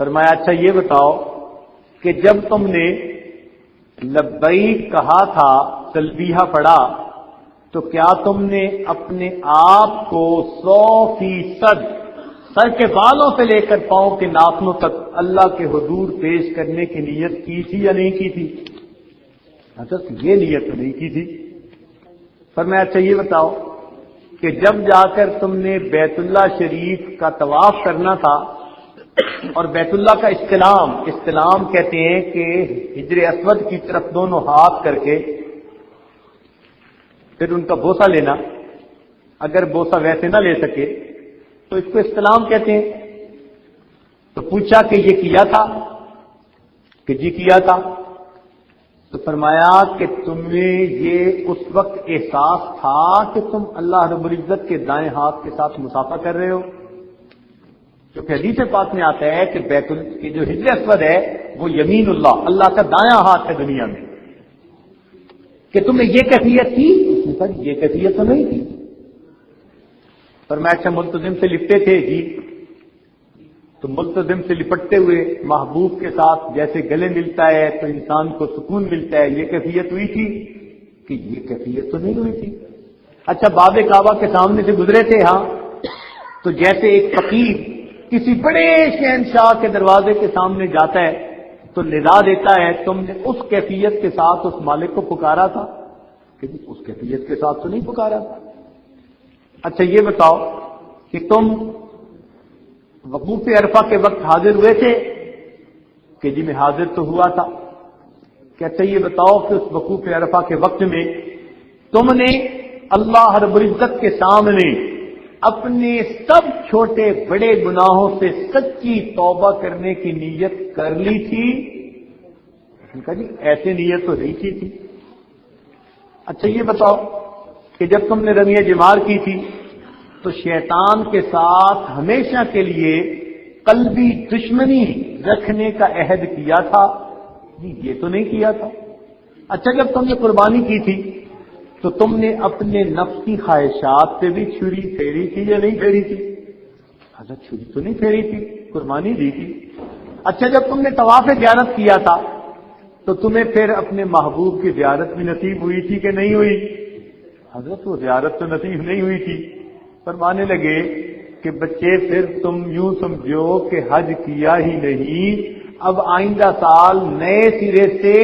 فرمایا اچھا یہ بتاؤ کہ جب تم نے لبیک کہا تھا، تلبیہ پڑھا، تو کیا تم نے اپنے آپ کو 100% سر کے بالوں سے لے کر پاؤں کے ناخنوں تک اللہ کے حضور پیش کرنے کی نیت کی تھی یا نہیں کی تھی؟ حضرت یہ نیت تو نہیں کی تھی. فرمایا اچھا یہ بتاؤ کہ جب جا کر تم نے بیت اللہ شریف کا طواف کرنا تھا اور بیت اللہ کا استلام کہتے ہیں کہ حجر اسود کی طرف دونوں ہاتھ کر کے پھر ان کا بوسہ لینا، اگر بوسہ ویسے نہ لے سکے تو اس کو استلام کہتے ہیں. تو پوچھا کہ یہ کیا تھا؟ کہ جی کیا تھا. تو فرمایا کہ تمہیں یہ اس وقت احساس تھا کہ تم اللہ رب العزت کے دائیں ہاتھ کے ساتھ مسافہ کر رہے ہو؟ کیونکہ حدیث پاک میں آتا ہے کہ کی جو حجر اسود ہے وہ یمین اللہ کا دایاں ہاتھ ہے دنیا میں. کہ تمہیں یہ کیفیت تھی؟ اس نے کہا یہ کیفیت تو نہیں تھی. فرمایا اچھا ملتزم سے لپٹے تھے؟ جی. تو ملتزم سے لپٹتے ہوئے محبوب کے ساتھ جیسے گلے ملتا ہے تو انسان کو سکون ملتا ہے، یہ کیفیت ہوئی تھی؟ کہ یہ کیفیت تو نہیں ہوئی تھی. اچھا باب کعبہ کے سامنے سے گزرے تھے؟ ہاں. تو جیسے ایک فقیر کسی بڑے شہنشاہ کے دروازے کے سامنے جاتا ہے تو ندا دیتا ہے، تم نے اس کیفیت کے ساتھ اس مالک کو پکارا تھا؟ کہ اس کیفیت کے ساتھ تو نہیں پکارا تھا. اچھا یہ بتاؤ کہ تم وقوف عرفہ کے وقت حاضر ہوئے تھے؟ کہ جی میں حاضر تو ہوا تھا. کہ اچھا یہ بتاؤ کہ اس وقوف عرفہ کے وقت میں تم نے اللہ رب العزت کے سامنے اپنے سب چھوٹے بڑے گناہوں سے سچی توبہ کرنے کی نیت کر لی تھی؟ کہا جی ایسے نیت تو نہیں کی تھی. اچھا یہ بتاؤ کہ جب تم نے رمی جمار کی تھی تو شیطان کے ساتھ ہمیشہ کے لیے قلبی دشمنی رکھنے کا عہد کیا تھا؟ یہ تو نہیں کیا تھا۔ اچھا، جب تم نے قربانی کی تھی تو تم نے اپنے نفس کی خواہشات پہ بھی چھری پھیری تھی یا نہیں پھیری تھی؟ حضرت چھری تو نہیں پھیری تھی، قربانی دی تھی۔ اچھا، جب تم نے طواف زیارت کیا تھا تو تمہیں پھر اپنے محبوب کی زیارت بھی نصیب ہوئی تھی کہ نہیں ہوئی؟ حضرت وہ زیارت تو نصیب نہیں ہوئی تھی۔ فرمانے لگے کہ بچے پھر تم یوں سمجھو کہ حج کیا ہی نہیں، اب آئندہ سال نئے سرے سے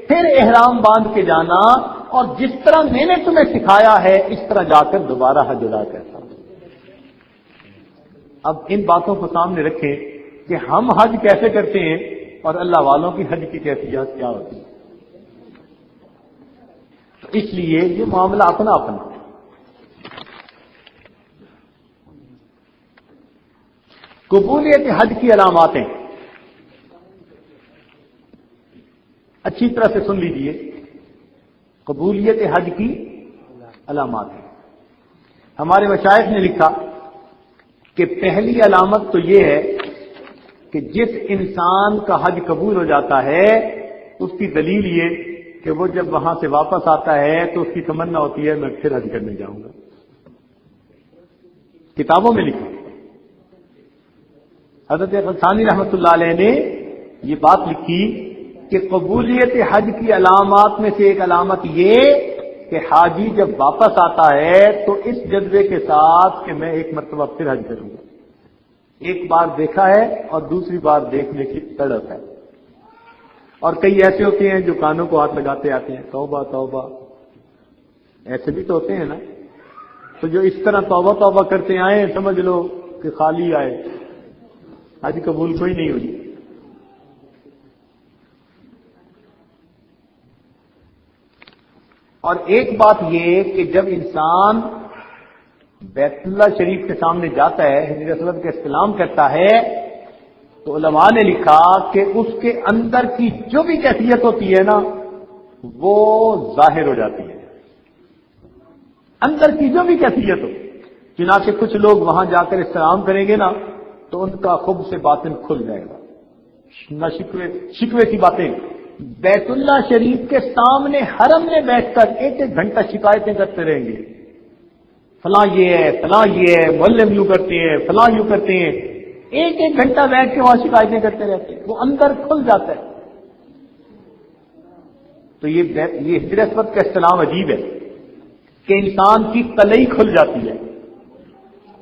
پھر احرام باندھ کے جانا، اور جس طرح میں نے تمہیں سکھایا ہے اس طرح جا کر دوبارہ حج ادا کرتا۔ اب ان باتوں کو سامنے رکھیں کہ ہم حج کیسے کرتے ہیں اور اللہ والوں کی حج کی کیفیت کیا ہوتی ہے۔ تو اس لیے یہ معاملہ اپنا اپنا۔ قبولیت حج کی علاماتیں اچھی طرح سے سن لیجئے۔ قبولیت حج کی علامات ہیں۔ ہمارے مشائخ نے لکھا کہ پہلی علامت تو یہ ہے کہ جس انسان کا حج قبول ہو جاتا ہے اس کی دلیل یہ کہ وہ جب وہاں سے واپس آتا ہے تو اس کی تمنا ہوتی ہے میں پھر حج کرنے جاؤں گا۔ کتابوں میں لکھا، حضرت غسانی رحمۃ اللہ علیہ نے یہ بات لکھی کہ قبولیت حج کی علامات میں سے ایک علامت یہ کہ حاجی جب واپس آتا ہے تو اس جذبے کے ساتھ کہ میں ایک مرتبہ پھر حج کروں گا۔ ایک بار دیکھا ہے اور دوسری بار دیکھنے کی تڑپ ہے۔ اور کئی ایسے ہوتے ہیں جو کانوں کو ہاتھ لگاتے آتے ہیں، توبہ توبہ، ایسے بھی تو ہوتے ہیں نا۔ تو جو اس طرح توبہ توبہ کرتے آئے سمجھ لو کہ خالی آئے، حج قبول کوئی نہیں ہوئی۔ اور ایک بات یہ کہ جب انسان بیت اللہ شریف کے سامنے جاتا ہے، حجر اسود کا استلام کرتا ہے، تو علماء نے لکھا کہ اس کے اندر کی جو بھی کیفیت ہوتی ہے نا وہ ظاہر ہو جاتی ہے، اندر کی جو بھی کیفیت ہو۔ چنانچہ کچھ لوگ وہاں جا کر استلام کریں گے نا تو ان کا خب سے باطن کھل جائے گا، نہ شکوے کی باتیں بیت اللہ شریف کے سامنے حرم میں بیٹھ کر ایک ایک گھنٹہ شکایتیں کرتے رہیں گے، فلاں یہ ہے، فلاں یہ ہے، معلم یوں کرتے ہیں، فلاں یوں کرتے ہیں، ایک ایک گھنٹہ بیٹھ کے وہاں شکایتیں کرتے رہتے ہیں، وہ اندر کھل جاتا ہے۔ تو یہ حجر اسود کا استلام عجیب ہے کہ انسان کی تلئی کھل جاتی ہے،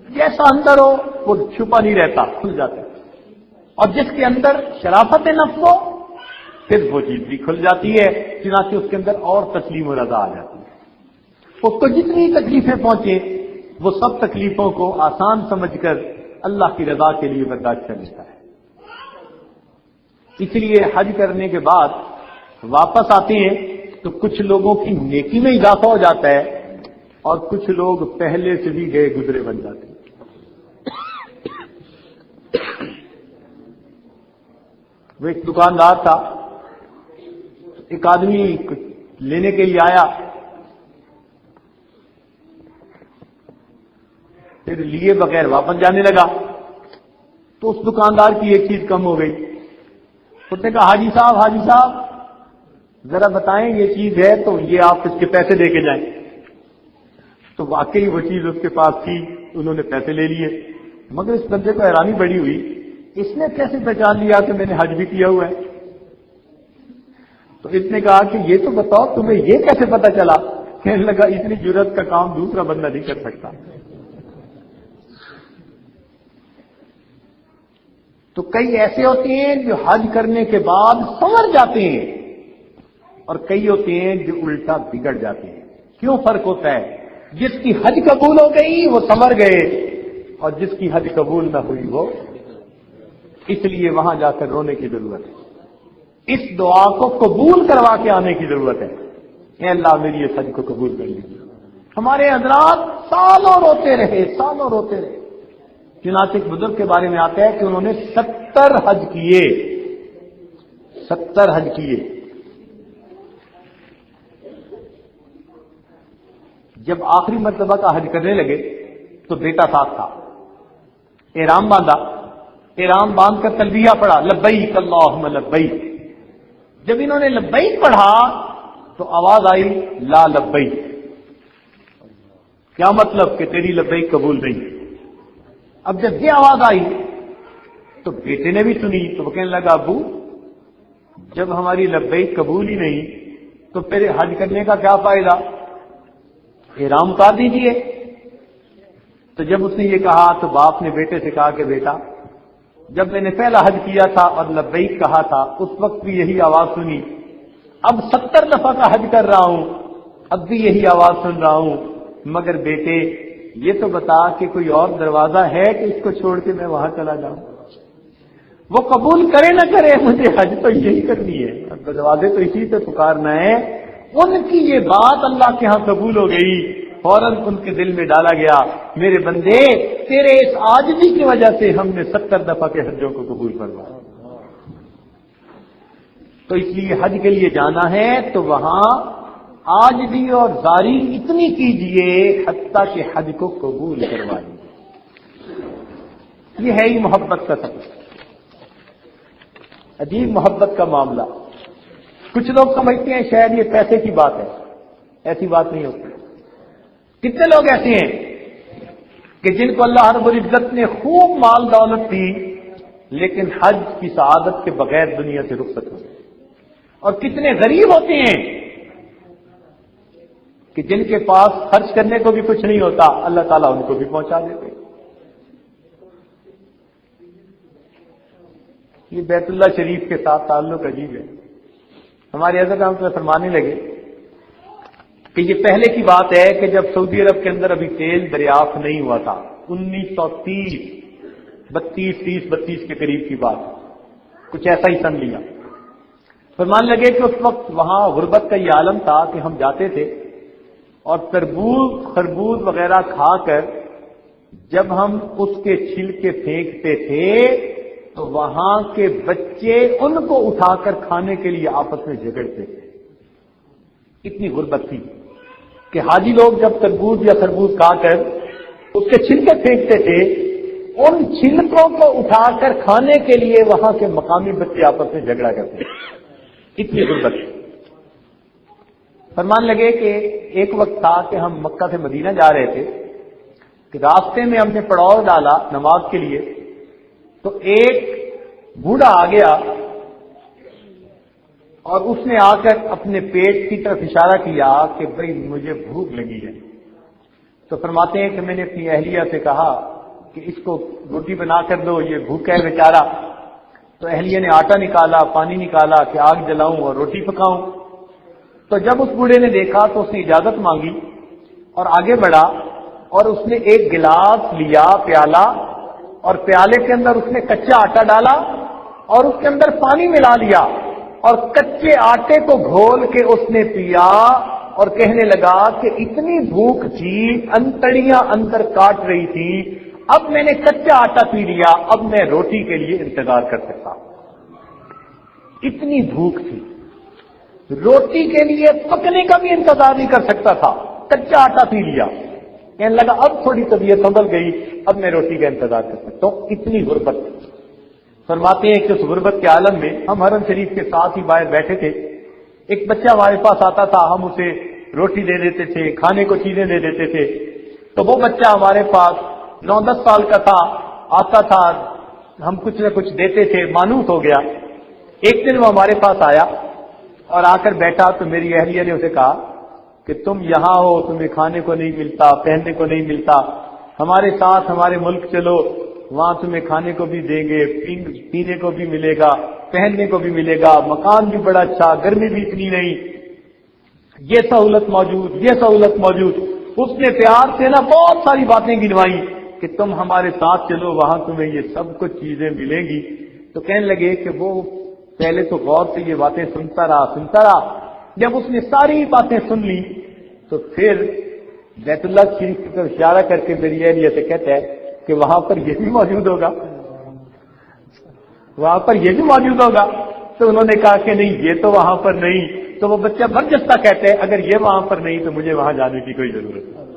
جیسا اندر ہو وہ چھپا نہیں رہتا، کھل جاتا ہے۔ اور جس کے اندر شرافت نفس ہو پھر وہ چیز بھی کھل جاتی ہے، چنانچہ اس کے اندر اور تسلیم و رضا آ جاتی ہے۔ اس کو جتنی تکلیفیں پہنچے وہ سب تکلیفوں کو آسان سمجھ کر اللہ کی رضا کے لیے برداشت کر لیتا ہے۔ اس لیے حج کرنے کے بعد واپس آتے ہیں تو کچھ لوگوں کی نیکی میں اضافہ ہو جاتا ہے اور کچھ لوگ پہلے سے بھی گئے گزرے بن جاتے ہیں۔ وہ ایک دکاندار تھا، ایک آدمی لینے کے لیے آیا، پھر لیے بغیر واپس جانے لگا تو اس دکاندار کی ایک چیز کم ہو گئی۔ اس نے کہا حاجی صاحب ذرا بتائیں یہ چیز ہے تو یہ آپ اس کے پیسے دے کے جائیں۔ تو واقعی وہ چیز اس کے پاس تھی، انہوں نے پیسے لے لیے، مگر اس بندے کو حیرانی بڑی ہوئی، اس نے کیسے پہچان لیا کہ میں نے حج بھی کیا ہوا ہے؟ تو اس نے کہا کہ یہ تو بتاؤ تمہیں یہ کیسے پتا چلا؟ کہنے لگا اتنی جرات کا کام دوسرا بندہ نہیں کر سکتا۔ تو کئی ایسے ہوتے ہیں جو حج کرنے کے بعد سنور جاتے ہیں اور کئی ہوتے ہیں جو الٹا بگڑ جاتے ہیں۔ کیوں فرق ہوتا ہے؟ جس کی حج قبول ہو گئی وہ سنور گئے اور جس کی حج قبول نہ ہوئی وہ، اس لیے وہاں جا کر رونے کی ضرورت ہے، اس دعا کو قبول کروا کے آنے کی ضرورت ہے، اے اللہ میری اس حج کو قبول کر لیجیے۔ ہمارے حضرات سالوں روتے رہے۔ چنانچہ ایک بزرگ کے بارے میں آتا ہے کہ انہوں نے 70 حج کیے، 70 حج کیے۔ جب آخری مرتبہ کا حج کرنے لگے تو بیٹا ساتھ تھا، احرام باندھا، احرام باندھ کر تلبیہ پڑھا، لبیک اللہم لبیک۔ جب انہوں نے لبیک پڑھا تو آواز آئی لا لبیک۔ کیا مطلب کہ تیری لبیک قبول نہیں۔ اب جب یہ آواز آئی تو بیٹے نے بھی سنی تو وہ کہنے لگا ابو جب ہماری لبیک قبول ہی نہیں تو پھر حج کرنے کا کیا فائدہ، احرام اتار دیجیے۔ تو جب اس نے یہ کہا تو باپ نے بیٹے سے کہا کہ بیٹا جب میں نے پہلا حج کیا تھا اور لبیک کہا تھا اس وقت بھی یہی آواز سنی، اب 70 دفعہ کا حج کر رہا ہوں اب بھی یہی آواز سن رہا ہوں، مگر بیٹے یہ تو بتا کہ کوئی اور دروازہ ہے کہ اس کو چھوڑ کے میں وہاں چلا جاؤں، وہ قبول کرے نہ کرے مجھے حج تو یہی کرنی ہے، دروازے تو اسی سے پکارنا ہے۔ ان کی یہ بات اللہ کے ہاں قبول ہو گئی، فوراً ان کے دل میں ڈالا گیا میرے بندے تیرے اس عاجزی کی وجہ سے ہم نے 70 دفعہ کے حجوں کو قبول فرمایا۔ تو اس لیے حج کے لیے جانا ہے تو وہاں عاجزی اور زاری اتنی کیجئے حتیٰ کہ حج کو قبول کروائیں۔ یہ ہے ہی محبت کا سفر، عجیب محبت کا معاملہ۔ کچھ لوگ سمجھتے ہیں شاید یہ پیسے کی بات ہے، ایسی بات نہیں ہوتی۔ کتنے لوگ ایسے ہیں کہ جن کو اللہ رب العزت نے خوب مال دولت دی لیکن حج کی سعادت کے بغیر دنیا سے رخصت ہوئے، اور کتنے غریب ہوتے ہیں کہ جن کے پاس خرچ کرنے کو بھی کچھ نہیں ہوتا اللہ تعالیٰ ان کو بھی پہنچا دیتے۔ یہ بیت اللہ شریف کے ساتھ تعلق عجیب ہے۔ ہمارے حضرت ہم سے فرمانے لگے کہ یہ پہلے کی بات ہے کہ جب سعودی عرب کے اندر ابھی تیل دریافت نہیں ہوا تھا، 1932 کے قریب کی بات، کچھ ایسا ہی سن لیا۔ فرمانے لگے کہ اس وقت وہاں غربت کا یہ عالم تھا کہ ہم جاتے تھے اور تربوز خربوز وغیرہ کھا کر جب ہم اس کے چھلکے پھینکتے تھے تو وہاں کے بچے ان کو اٹھا کر کھانے کے لیے آپس میں جھگڑتے تھے۔ اتنی غربت تھی کہ حاجی لوگ جب تربوز یا خربوز کھا کر اس کے چھلکے پھینکتے تھے ان چھلکوں کو اٹھا کر کھانے کے لیے وہاں کے مقامی بچے آپس میں جھگڑا کرتے تھے، اتنی غربت تھی۔ فرمان لگے کہ ایک وقت تھا کہ ہم مکہ سے مدینہ جا رہے تھے کہ راستے میں ہم نے پڑاؤ ڈالا نماز کے لیے تو ایک بوڑھا آ گیا اور اس نے آ کر اپنے پیٹ کی طرف اشارہ کیا کہ بھئی مجھے بھوک لگی ہے۔ تو فرماتے ہیں کہ میں نے اپنی اہلیہ سے کہا کہ اس کو روٹی بنا کر دو، یہ بھوکا ہے بیچارہ۔ تو اہلیہ نے آٹا نکالا، پانی نکالا کہ آگ جلاؤں اور روٹی پکاؤں۔ تو جب اس بوڑھے نے دیکھا تو اس نے اجازت مانگی اور آگے بڑھا اور اس نے ایک گلاس لیا پیالہ، اور پیالے کے اندر اس نے کچا آٹا ڈالا اور اس کے اندر پانی ملا لیا اور کچے آٹے کو گھول کے اس نے پیا اور کہنے لگا کہ اتنی بھوک تھی انتڑیاں اندر کاٹ رہی تھی، اب میں نے کچا آٹا پی لیا، اب میں روٹی کے لیے انتظار کر سکتا ہوں۔ اتنی بھوک تھی، روٹی کے لیے پکنے کا بھی انتظار نہیں کر سکتا تھا، کچا آٹا پی لیا، کہنے لگا اب تھوڑی طبیعت سنبھل گئی، اب میں روٹی کا انتظار کر سکتا ہوں۔ اتنی غربت۔ فرماتے ہیں کہ اس غربت کے عالم میں ہم حرم شریف کے ساتھ ہی باہر بیٹھے تھے، ایک بچہ ہمارے پاس آتا تھا، ہم اسے روٹی دے دیتے تھے، کھانے کو چیزیں دے دیتے تھے، تو وہ بچہ ہمارے پاس 9-10 سال کا تھا، آتا تھا، ہم کچھ نہ کچھ دیتے تھے، مانوس ہو گیا۔ ایک دن وہ ہمارے پاس آیا اور آ کر بیٹھا تو میری اہلیہ نے اسے کہا کہ تم یہاں ہو، تمہیں کھانے کو نہیں ملتا، پہننے کو نہیں ملتا، ہمارے ساتھ ہمارے ملک چلو، وہاں تمہیں کھانے کو بھی دیں گے، پینے کو بھی ملے گا، پہننے کو بھی ملے گا، مکان بھی بڑا اچھا، گرمی بھی اتنی نہیں، یہ سہولت موجود، یہ سہولت موجود۔ اس نے پیار سے نا بہت ساری باتیں گنوائی کہ تم ہمارے ساتھ چلو، وہاں تمہیں یہ سب کچھ چیزیں ملیں گی۔ تو کہنے لگے کہ وہ پہلے تو غور سے یہ باتیں سنتا رہا، جب اس نے ساری باتیں سن لی تو پھر بیت اللہ شریف کی طرف اشارہ کر کے میری اہلیہ سے کہتا ہے کہ وہاں پر یہ بھی موجود ہوگا، وہاں پر یہ بھی موجود ہوگا۔ تو انہوں نے کہا کہ نہیں یہ تو وہاں پر نہیں۔ تو وہ بچہ برجستہ کہتے ہیں اگر یہ وہاں پر نہیں تو مجھے وہاں جانے کی کوئی ضرورت نہیں۔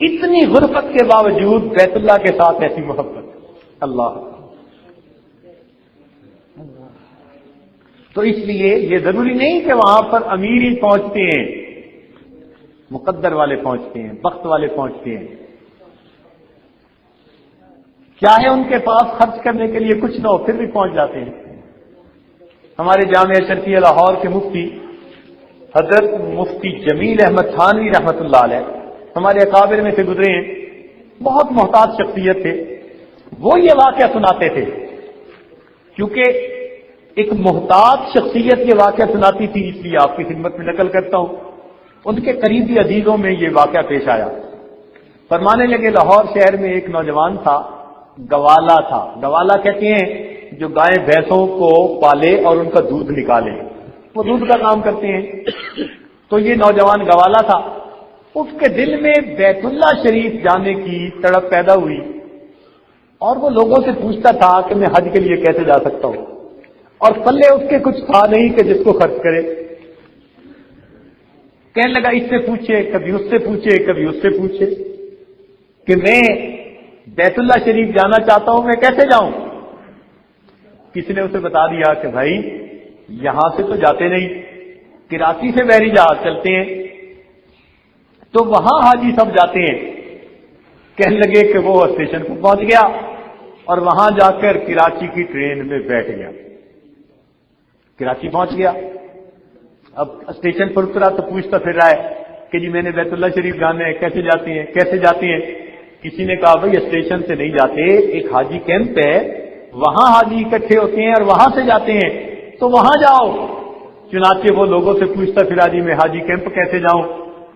اتنی غربت کے باوجود بیت اللہ کے ساتھ ایسی محبت، اللہ۔ تو اس لیے یہ ضروری نہیں کہ وہاں پر امیر ہی پہنچتے ہیں، مقدر والے پہنچتے ہیں، بخت والے پہنچتے ہیں، چاہے ان کے پاس خرچ کرنے کے لیے کچھ نہ ہو پھر بھی پہنچ جاتے ہیں۔ ہمارے جامعہ شرعیہ لاہور کے مفتی حضرت مفتی جمیل احمد تھانوی رحمۃ اللہ علیہ ہمارے اکابر میں سے گزرے ہیں، بہت محتاط شخصیت تھے۔ وہ یہ واقعہ سناتے تھے، کیونکہ ایک محتاط شخصیت یہ واقعہ سناتی تھی، اس لیے آپ کی خدمت میں نقل کرتا ہوں۔ ان کے قریبی عزیزوں میں یہ واقعہ پیش آیا۔ فرمانے لگے لاہور شہر میں ایک نوجوان تھا، گوالا تھا۔ گوالا کہتے ہیں جو گائے بھینسوں کو پالے اور ان کا دودھ نکالے، وہ دودھ کا کام کرتے ہیں۔ تو یہ نوجوان گوالا تھا، اس کے دل میں بیت اللہ شریف جانے کی تڑپ پیدا ہوئی، اور وہ لوگوں سے پوچھتا تھا کہ میں حج کے لیے کیسے جا سکتا ہوں، اور پلے اس کے کچھ تھا نہیں کہ جس کو خرچ کرے۔ کہنے لگا اس سے پوچھے، کبھی اس سے پوچھے، کبھی اس سے پوچھے کہ میں بیت اللہ شریف جانا چاہتا ہوں، میں کیسے جاؤں؟ کسی نے اسے بتا دیا کہ بھائی یہاں سے تو جاتے نہیں، کراچی سے بحری جہاز چلتے ہیں، تو وہاں حاجی سب جاتے ہیں۔ کہنے لگے کہ وہ اسٹیشن کو پہنچ گیا اور وہاں جا کر کراچی کی ٹرین میں بیٹھ گیا۔ کراچی پہنچ گیا، اب اسٹیشن پر اترا تو پوچھتا پھر رہا ہے کہ جی میں نے بیت اللہ شریف جانا ہے، کیسے جاتے ہیں، کیسے جاتے ہیں؟ کسی نے کہا بھائی اسٹیشن سے نہیں جاتے، ایک حاجی کیمپ ہے، وہاں حاجی اکٹھے ہوتے ہیں اور وہاں سے جاتے ہیں، تو وہاں جاؤ۔ چنانچہ وہ لوگوں سے پوچھتا پھرا جی میں حاجی کیمپ کیسے جاؤں؟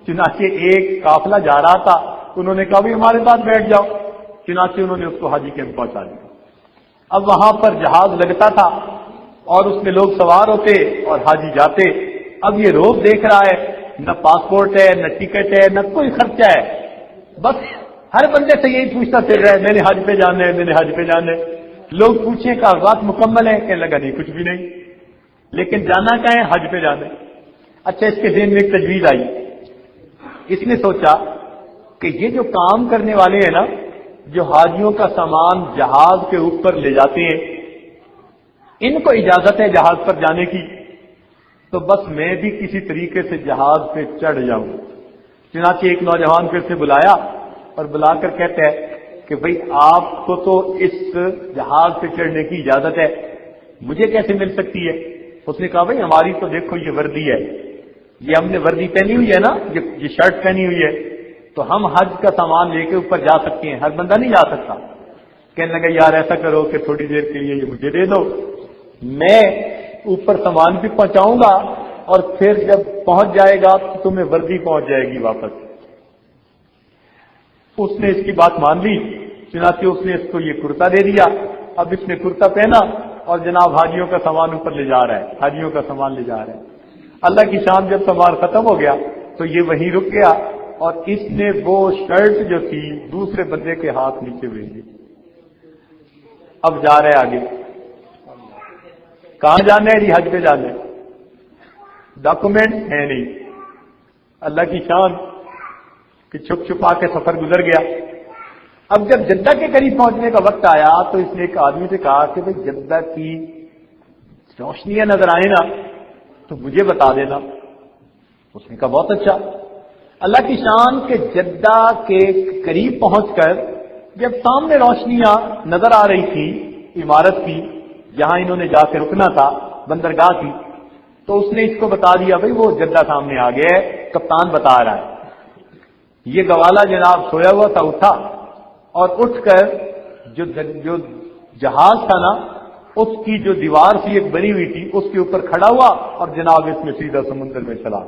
چنانچہ ایک قافلہ جا رہا تھا، انہوں نے کہا بھائی ہمارے ساتھ بیٹھ جاؤ، چنانچہ انہوں نے اس کو حاجی کیمپ پہنچا دیا۔ اب وہاں پر جہاز لگتا تھا اور اس میں لوگ سوار ہوتے اور حاجی جاتے۔ اب یہ روز دیکھ رہا ہے، نہ پاسپورٹ ہے، نہ ٹکٹ ہے، نہ کوئی خرچہ ہے، بس ہر بندے سے یہی پوچھتا پھر رہا ہے میں نے حج پہ جانا ہے، میں نے حج پہ جانا ہے۔ لوگ پوچھیں کاغذات مکمل ہیں، کہنے لگا نہیں کچھ بھی نہیں، لیکن جانا کہاں ہے؟ حج پہ جانا ہے۔ اچھا، اس کے ذہن میں ایک تجویز آئی، اس نے سوچا کہ یہ جو کام کرنے والے ہیں نا، جو حاجیوں کا سامان جہاز کے اوپر لے جاتے ہیں، ان کو اجازت ہے جہاز پر جانے کی، تو بس میں بھی کسی طریقے سے جہاز پہ چڑھ جاؤں۔ چنانچہ ایک نوجوان پھر سے بلایا اور بلا کر کہتا ہے کہ بھئی آپ کو تو اس جہاز پہ چڑھنے کی اجازت ہے، مجھے کیسے مل سکتی ہے؟ اس نے کہا بھئی ہماری تو دیکھو یہ وردی ہے، یہ ہم نے وردی پہنی ہوئی ہے نا، یہ شرٹ پہنی ہوئی ہے، تو ہم حج کا سامان لے کے اوپر جا سکتے ہیں، ہر بندہ نہیں جا سکتا۔ کہنے لگا یار ایسا کرو کہ تھوڑی دیر کے لیے یہ مجھے دے دو، میں اوپر سامان بھی پہنچاؤں گا اور پھر جب پہنچ جائے گا تو تمہیں وردی پہنچ جائے گی واپس۔ اس نے اس کی بات مان لی، چنانچہ اس نے اس کو یہ کرتا دے دیا۔ اب اس نے کرتا پہنا اور جناب حاجیوں کا سامان اوپر لے جا رہا ہے، حاجیوں کا سامان لے جا رہا ہے۔ اللہ کی شان، جب سامان ختم ہو گیا تو یہ وہیں رک گیا اور اس نے وہ شرٹ جو تھی دوسرے بندے کے ہاتھ نیچے بھیجی۔ اب جا رہے آگے، کہاں جانا ہے؟ حج پہ جانا ہے، ڈاکومنٹ ہے نہیں۔ اللہ کی شان کہ چھپ چھپا کے سفر گزر گیا۔ اب جب جدہ کے قریب پہنچنے کا وقت آیا تو اس نے ایک آدمی سے کہا کہ بھئی جدہ کی روشنیاں نظر آئے نا تو مجھے بتا دینا۔ اس نے کہا بہت اچھا۔ اللہ کی شان کہ جدہ کے قریب پہنچ کر جب سامنے روشنیاں نظر آ رہی تھی عمارت کی جہاں انہوں نے جا کے رکنا تھا، بندرگاہ کی، تو اس نے اس کو بتا دیا بھئی وہ جدہ سامنے آ گیا ہے، کپتان بتا رہا ہے۔ یہ گوالا جناب سویا ہوا تھا، اٹھا اور اٹھ کر جو جہاز تھا نا اس کی جو دیوار سی ایک بنی ہوئی تھی اس کے اوپر کھڑا ہوا اور جناب اس میں سیدھا سمندر میں چلا۔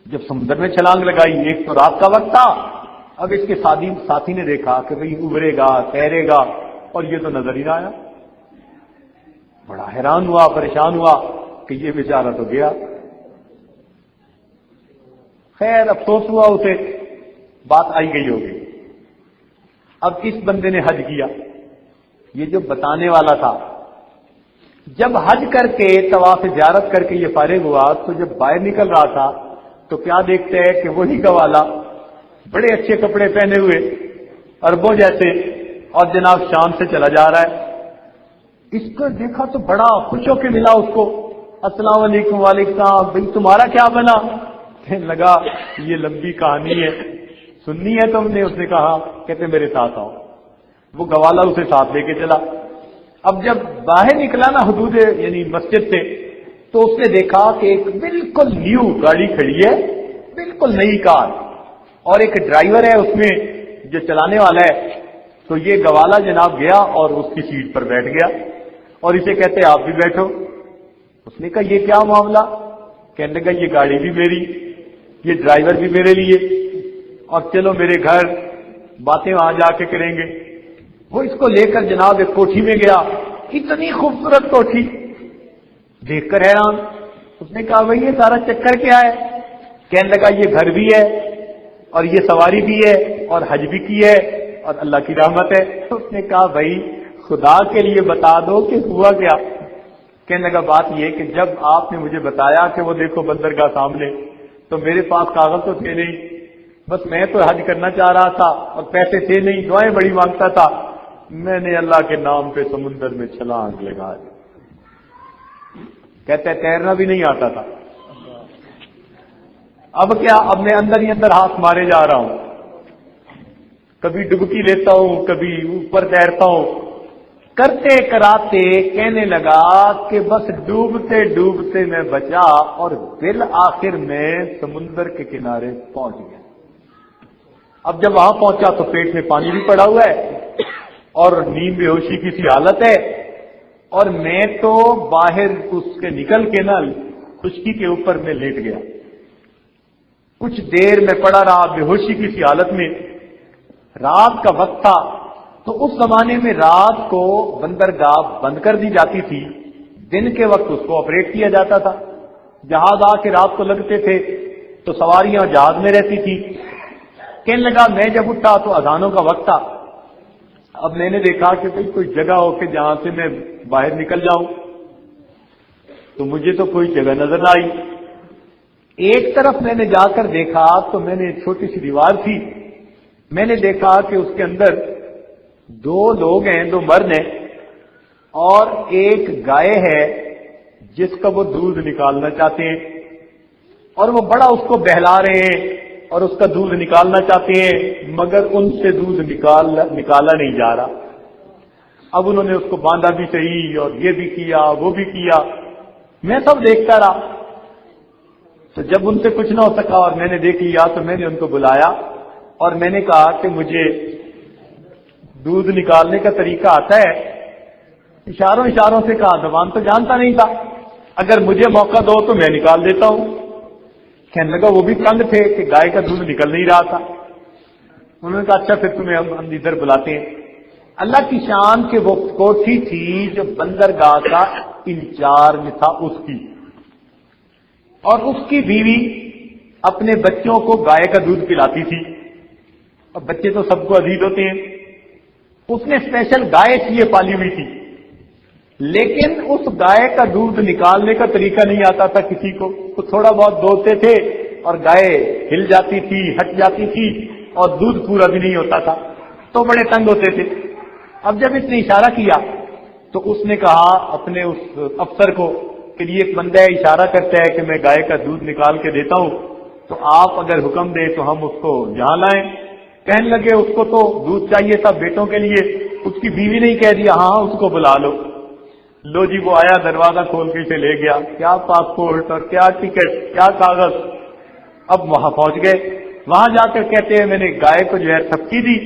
جب سمندر میں چھلانگ لگائی، ایک تو رات کا وقت تھا، اب اس کے ساتھی نے دیکھا کہ بھئی ابھرے گا، تیرے گا، اور یہ تو نظر ہی نہ آیا۔ بڑا حیران ہوا، پریشان ہوا کہ یہ بیچارہ تو گیا۔ خیر افسوس ہوا اسے، بات آئی گئی ہوگی۔ اب اس بندے نے حج کیا، یہ جو بتانے والا تھا، جب حج کر کے طواف زیارت کر کے یہ فارغ ہوا تو جب باہر نکل رہا تھا تو کیا دیکھتے ہیں کہ وہی گوالا بڑے اچھے کپڑے پہنے ہوئے اربوں جیسے، اور جناب شام سے چلا جا رہا ہے۔ اس کو دیکھا تو بڑا خوش ہو کے ملا اس کو، السلام علیکم، وعلیکم السلام، بھائی تمہارا کیا بنا؟ کہنے لگا یہ لمبی کہانی ہے، سننی ہے تم نے؟ اس نے کہا، کہتے میرے ساتھ آؤ۔ وہ گوالا اسے ساتھ لے کے چلا۔ اب جب باہر نکلا نا حدود یعنی مسجد سے، تو اس نے دیکھا کہ ایک بالکل نیو گاڑی کھڑی ہے، بالکل نئی کار، اور ایک ڈرائیور ہے اس میں جو چلانے والا ہے۔ تو یہ گوالا جناب گیا اور اس کی سیٹ پر بیٹھ گیا اور اسے کہتے آپ بھی بیٹھو۔ اس نے کہا یہ کیا معاملہ؟ کہنے لگا یہ گاڑی بھی میری، یہ ڈرائیور بھی میرے لیے، اور چلو میرے گھر باتیں وہاں جا کے کریں گے۔ وہ اس کو لے کر جناب ایک کوٹھی میں گیا، اتنی خوبصورت کوٹھی، دیکھ کر حیران۔ اس نے کہا بھائی یہ سارا چکر کیا ہے؟ کہنے لگا یہ گھر بھی ہے اور یہ سواری بھی ہے اور حج بھی کی ہے اور اللہ کی رحمت ہے۔ تو اس نے کہا بھائی خدا کے لیے بتا دو کہ ہوا کیا؟ کہنے لگا بات یہ کہ جب آپ نے مجھے بتایا کہ وہ دیکھو بندرگاہ سامنے، تو میرے پاس کاغذ تو تھے نہیں، بس میں تو حج کرنا چاہ رہا تھا اور پیسے تھے نہیں، دعائیں بڑی مانگتا تھا، میں نے اللہ کے نام پہ سمندر میں چھلانگ لگا دی۔ کہتے تیرنا بھی نہیں آتا تھا۔ اب کیا؟ اب میں اندر ہی اندر ہاتھ مارے جا رہا ہوں، کبھی ڈبکی لیتا ہوں، کبھی اوپر تیرتا ہوں، کرتے کراتے کہنے لگا کہ بس ڈوبتے ڈوبتے میں بچا اور بالآخر میں سمندر کے کنارے پہنچ گیا۔ اب جب وہاں پہنچا تو پیٹ میں پانی بھی پڑا ہوا ہے اور نیند بے ہوشی کی سی حالت ہے، اور میں تو باہر اس کے نکل کے نا خشکی کے اوپر میں لیٹ گیا۔ کچھ دیر میں پڑا رہا بے ہوشی کی سی حالت میں۔ رات کا وقت تھا، تو اس زمانے میں رات کو بندرگاہ بند کر دی جاتی تھی، دن کے وقت اس کو آپریٹ کیا جاتا تھا۔ جہاز آ کے رات کو لگتے تھے تو سواریاں جہاز میں رہتی تھی۔ کہنے لگا میں جب اٹھا تو اذانوں کا وقت تھا۔ اب میں نے دیکھا کہ کوئی جگہ ہو کہ جہاں سے میں باہر نکل جاؤں، تو مجھے تو کوئی جگہ نظر نہ آئی۔ ایک طرف میں نے جا کر دیکھا تو میں نے ایک چھوٹی سی دیوار تھی، میں نے دیکھا کہ اس کے اندر دو لوگ ہیں، دو مرد ہیں، اور ایک گائے ہے جس کا وہ دودھ نکالنا چاہتے ہیں، اور وہ بڑا اس کو بہلا رہے ہیں اور اس کا دودھ نکالنا چاہتے ہیں، مگر ان سے دودھ نکالا نہیں جا رہا۔ اب انہوں نے اس کو باندھا بھی صحیح اور یہ بھی کیا وہ بھی کیا، میں سب دیکھتا رہا۔ تو جب ان سے کچھ نہ ہو سکا اور میں نے دیکھ لیا تو میں نے ان کو بلایا اور میں نے کہا کہ مجھے دودھ نکالنے کا طریقہ آتا ہے؟ اشاروں سے کہا، زبان تو جانتا نہیں تھا، اگر مجھے موقع دو تو میں نکال دیتا ہوں۔ کہنے لگا وہ بھی تنگ تھے کہ گائے کا دودھ نکل نہیں رہا تھا۔ انہوں نے کہا اچھا پھر تمہیں ہم ادھر بلاتے ہیں۔ اللہ کی شان کہ وہ کوٹھی تھی جو بندرگاہ کا انچارج تھا اس کی، اور اس کی بیوی اپنے بچوں کو گائے کا دودھ پلاتی تھی، اور بچے تو سب کو عزیز ہوتے ہیں۔ اس نے اسپیشل گائے چاہیے پالی ہوئی تھی، لیکن اس گائے کا دودھ نکالنے کا طریقہ نہیں آتا تھا کسی کو۔ تو تھوڑا بہت دوڑتے تھے اور گائے ہل جاتی تھی، ہٹ جاتی تھی، اور دودھ پورا بھی نہیں ہوتا تھا، تو بڑے تنگ ہوتے تھے۔ اب جب اس نے اشارہ کیا تو اس نے کہا اپنے اس افسر کو کہ یہ ایک بندہ اشارہ کرتا ہے کہ میں گائے کا دودھ نکال کے دیتا ہوں، تو آپ اگر حکم دیں تو ہم اس کو یہاں لائیں۔ کہنے لگے اس کو تو دودھ چاہیے تھا بیٹوں کے لیے، اس کی بیوی نے کہہ دیا ہاں اس کو بلا لو۔ لو جی وہ آیا، دروازہ کھول کے اسے لے گیا، کیا پاسپورٹ اور کیا ٹکٹ، کیا کاغذ۔ اب وہاں پہنچ گئے، وہاں جا کر کہتے ہیں میں نے گائے کو جو ہے تھپکی دی۔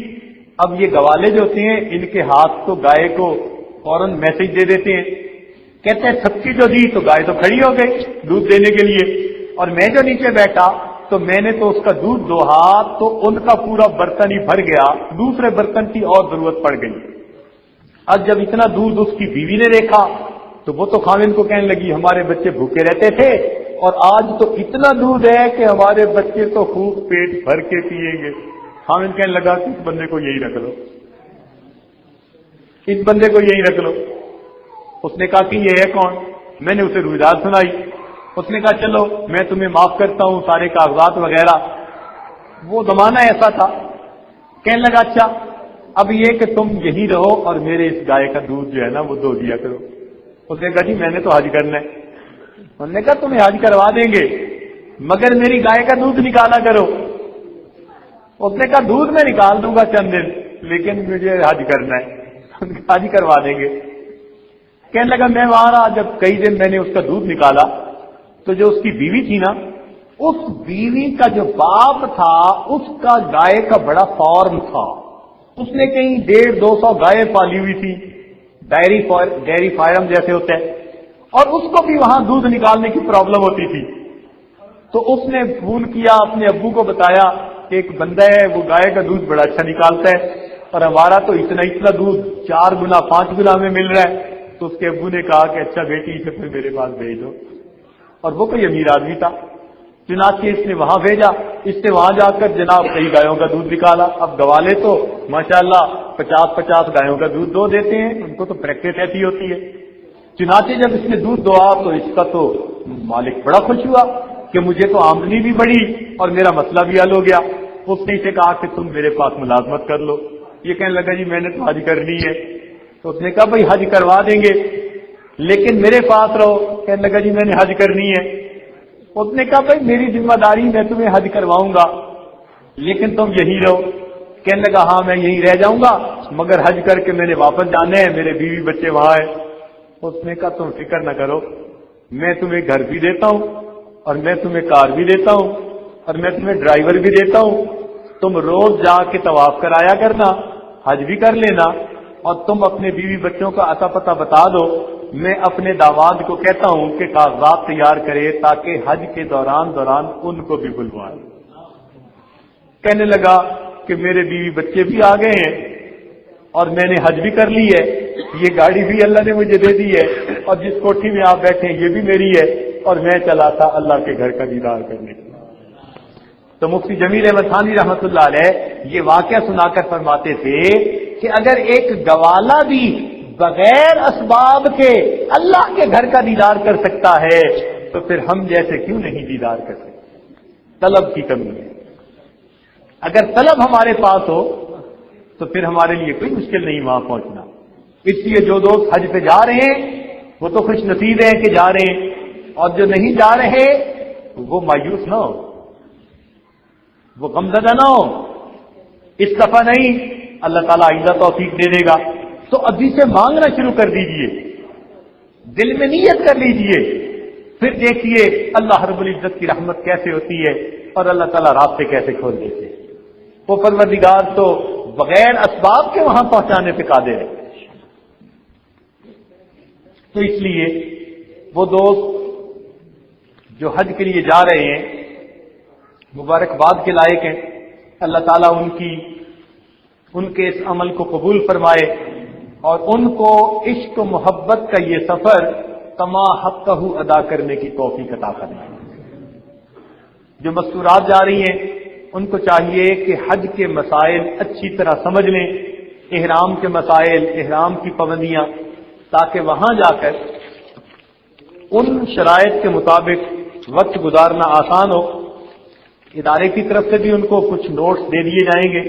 اب یہ گوالے جو ہوتے ہیں ان کے ہاتھ تو گائے کو فوراً میسج دے دیتے ہیں، کہتے ہیں تھپکی جو دی تو گائے تو کھڑی ہو گئی دودھ دینے کے لیے، اور میں جو نیچے بیٹھا تو میں نے تو اس کا دودھ دوہا تو ان کا پورا برتن ہی بھر گیا، دوسرے برتن کی اور ضرورت پڑ گئی۔ اب جب اتنا دودھ اس کی بیوی نے دیکھا تو وہ تو خاوند کو کہنے لگی ہمارے بچے بھوکے رہتے تھے اور آج تو اتنا دودھ ہے کہ ہمارے بچے تو خوب پیٹ بھر کے پیئیں گے۔ خاوند کہنے لگا کہ اس بندے کو یہی رکھ لو، اس بندے کو یہی رکھ لو۔ اس نے کہا کہ یہ ہے کون؟ میں نے اسے روایت سنائی۔ اس نے کہا چلو میں تمہیں معاف کرتا ہوں، سارے کاغذات وغیرہ وہ زمانہ ایسا تھا، کہنے لگا اچھا اب یہ کہ تم یہی رہو اور میرے اس گائے کا دودھ جو ہے نا وہ دو دیا کرو۔ اس نے کہا جی میں نے تو حج کرنا ہے۔ انہوں نے کہا تمہیں حج کروا دیں گے مگر میری گائے کا دودھ نکالا کرو۔ اس نے کہا دودھ میں نکال دوں گا چند دن لیکن مجھے حج کرنا ہے۔ حج کروا دیں گے۔ کہنے لگا میں وہاں رہا، جب کئی دن میں نے اس کا دودھ نکالا تو جو اس کی بیوی تھی نا، اس بیوی کا جو باپ تھا اس کا گائے کا بڑا فارم تھا، اس نے کہیں 150-200 گائے پالی ہوئی تھی، ڈیری فارم جیسے ہوتا ہے، اور اس کو بھی وہاں دودھ نکالنے کی پرابلم ہوتی تھی۔ تو اس نے فون کیا، اپنے ابو کو بتایا کہ ایک بندہ ہے وہ گائے کا دودھ بڑا اچھا نکالتا ہے اور ہمارا تو اتنا دودھ 4 گنا 5 گنا میں مل رہا ہے۔ تو اس کے ابو نے کہا کہ اچھا بیٹی اسے پھر میرے پاس بھیج دو، اور وہ کوئی امیر آدمی تھا، چنانچہ اس نے وہاں بھیجا۔ اس نے وہاں جا کر جناب کئی گایوں کا دودھ نکالا۔ اب گوالے تو ماشاءاللہ 50-50 گایوں کا دودھ دو دیتے ہیں، ان کو تو پریکٹس ایسی ہوتی ہے۔ چنانچہ جب اس نے دودھ دوا تو اس کا تو مالک بڑا خوش ہوا کہ مجھے تو آمدنی بھی بڑھی اور میرا مسئلہ بھی حل ہو گیا۔ اس نے اسے کہا کہ تم میرے پاس ملازمت کر لو۔ یہ کہنے لگا جی میں نے تو حج کرنی ہے۔ تو اس نے کہا بھائی حج کروا دیں گے لیکن میرے پاس رہو۔ کہنے لگا جی میں نے حج کرنی ہے۔ اس نے کہا بھائی میری ذمہ داری میں تمہیں حج کرواؤں گا لیکن تم یہی رہو۔ کہنے لگا ہاں میں یہی رہ جاؤں گا مگر حج کر کے میں نے واپس جانا ہے، میرے بیوی بچے وہاں ہیں۔ اس نے کہا تم فکر نہ کرو، میں تمہیں گھر بھی دیتا ہوں اور میں تمہیں کار بھی دیتا ہوں اور میں تمہیں ڈرائیور بھی دیتا ہوں، تم روز جا کے طواف کرایا کرنا، حج بھی کر لینا، اور تم اپنے بیوی بچوں کا عطا پتہ بتا دو، میں اپنے داماد کو کہتا ہوں کہ کاغذات تیار کرے تاکہ حج کے دوران ان کو بھی بلوائے۔ کہنے لگا کہ میرے بیوی بچے بھی آ گئے ہیں اور میں نے حج بھی کر لی ہے، یہ گاڑی بھی اللہ نے مجھے دے دی ہے اور جس کوٹھی میں آپ بیٹھے ہیں یہ بھی میری ہے، اور میں چلا تھا اللہ کے گھر کا دیدار کرنے۔ تو مفتی جمیل احمد ثانی رحمۃ اللہ علیہ یہ واقعہ سنا کر فرماتے تھے کہ اگر ایک گوالا بھی بغیر اسباب کے اللہ کے گھر کا دیدار کر سکتا ہے تو پھر ہم جیسے کیوں نہیں دیدار کر سکتے؟ طلب کی کمی ہے۔ اگر طلب ہمارے پاس ہو تو پھر ہمارے لیے کوئی مشکل نہیں وہاں پہنچنا۔ اس لیے جو دوست حج پہ جا رہے ہیں وہ تو خوش نصیب ہیں کہ جا رہے ہیں، اور جو نہیں جا رہے وہ مایوس نہ ہو، وہ غمزدہ نہ ہو، اس دفعہ نہیں، اللہ تعالیٰ آئندہ توفیق دے دے گا۔ تو ابھی سے مانگنا شروع کر دیجئے، دل میں نیت کر لیجئے، پھر دیکھیے اللہ رب العزت کی رحمت کیسے ہوتی ہے اور اللہ تعالیٰ راستے کیسے کھول دیتے ہیں۔ وہ پروردگار تو بغیر اسباب کے وہاں پہنچانے پہ قادر ہے۔ تو اس لیے وہ دوست جو حج کے لیے جا رہے ہیں مبارکباد کے لائق ہیں، اللہ تعالیٰ ان کے اس عمل کو قبول فرمائے اور ان کو عشق و محبت کا یہ سفر کما حقہ ادا کرنے کی توفیق عطا فرمائے۔ جو مستورات جا رہی ہیں ان کو چاہیے کہ حج کے مسائل اچھی طرح سمجھ لیں، احرام کے مسائل، احرام کی پابندیاں، تاکہ وہاں جا کر ان شرائط کے مطابق وقت گزارنا آسان ہو۔ ادارے کی طرف سے بھی ان کو کچھ نوٹس دے دیے جائیں گے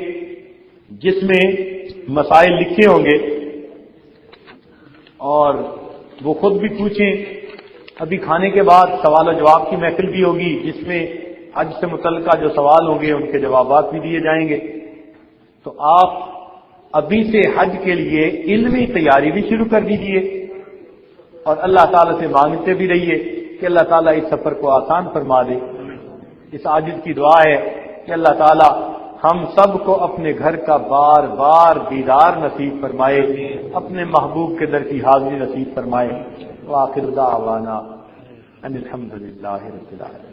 جس میں مسائل لکھے ہوں گے اور وہ خود بھی پوچھیں۔ ابھی کھانے کے بعد سوال و جواب کی محفل بھی ہوگی جس میں حج سے متعلقہ جو سوال ہوں گے ان کے جوابات بھی دیے جائیں گے۔ تو آپ ابھی سے حج کے لیے علمی تیاری بھی شروع کر دیجئے اور اللہ تعالیٰ سے مانگتے بھی رہیے کہ اللہ تعالیٰ اس سفر کو آسان فرما دے۔ اس عاجز کی دعا ہے کہ اللہ تعالیٰ ہم سب کو اپنے گھر کا بار بار دیدار نصیب فرمائے، اپنے محبوب کے در کی حاضری نصیب فرمائے۔ وآخر دعوانا ان الحمد للہ رب العالمین۔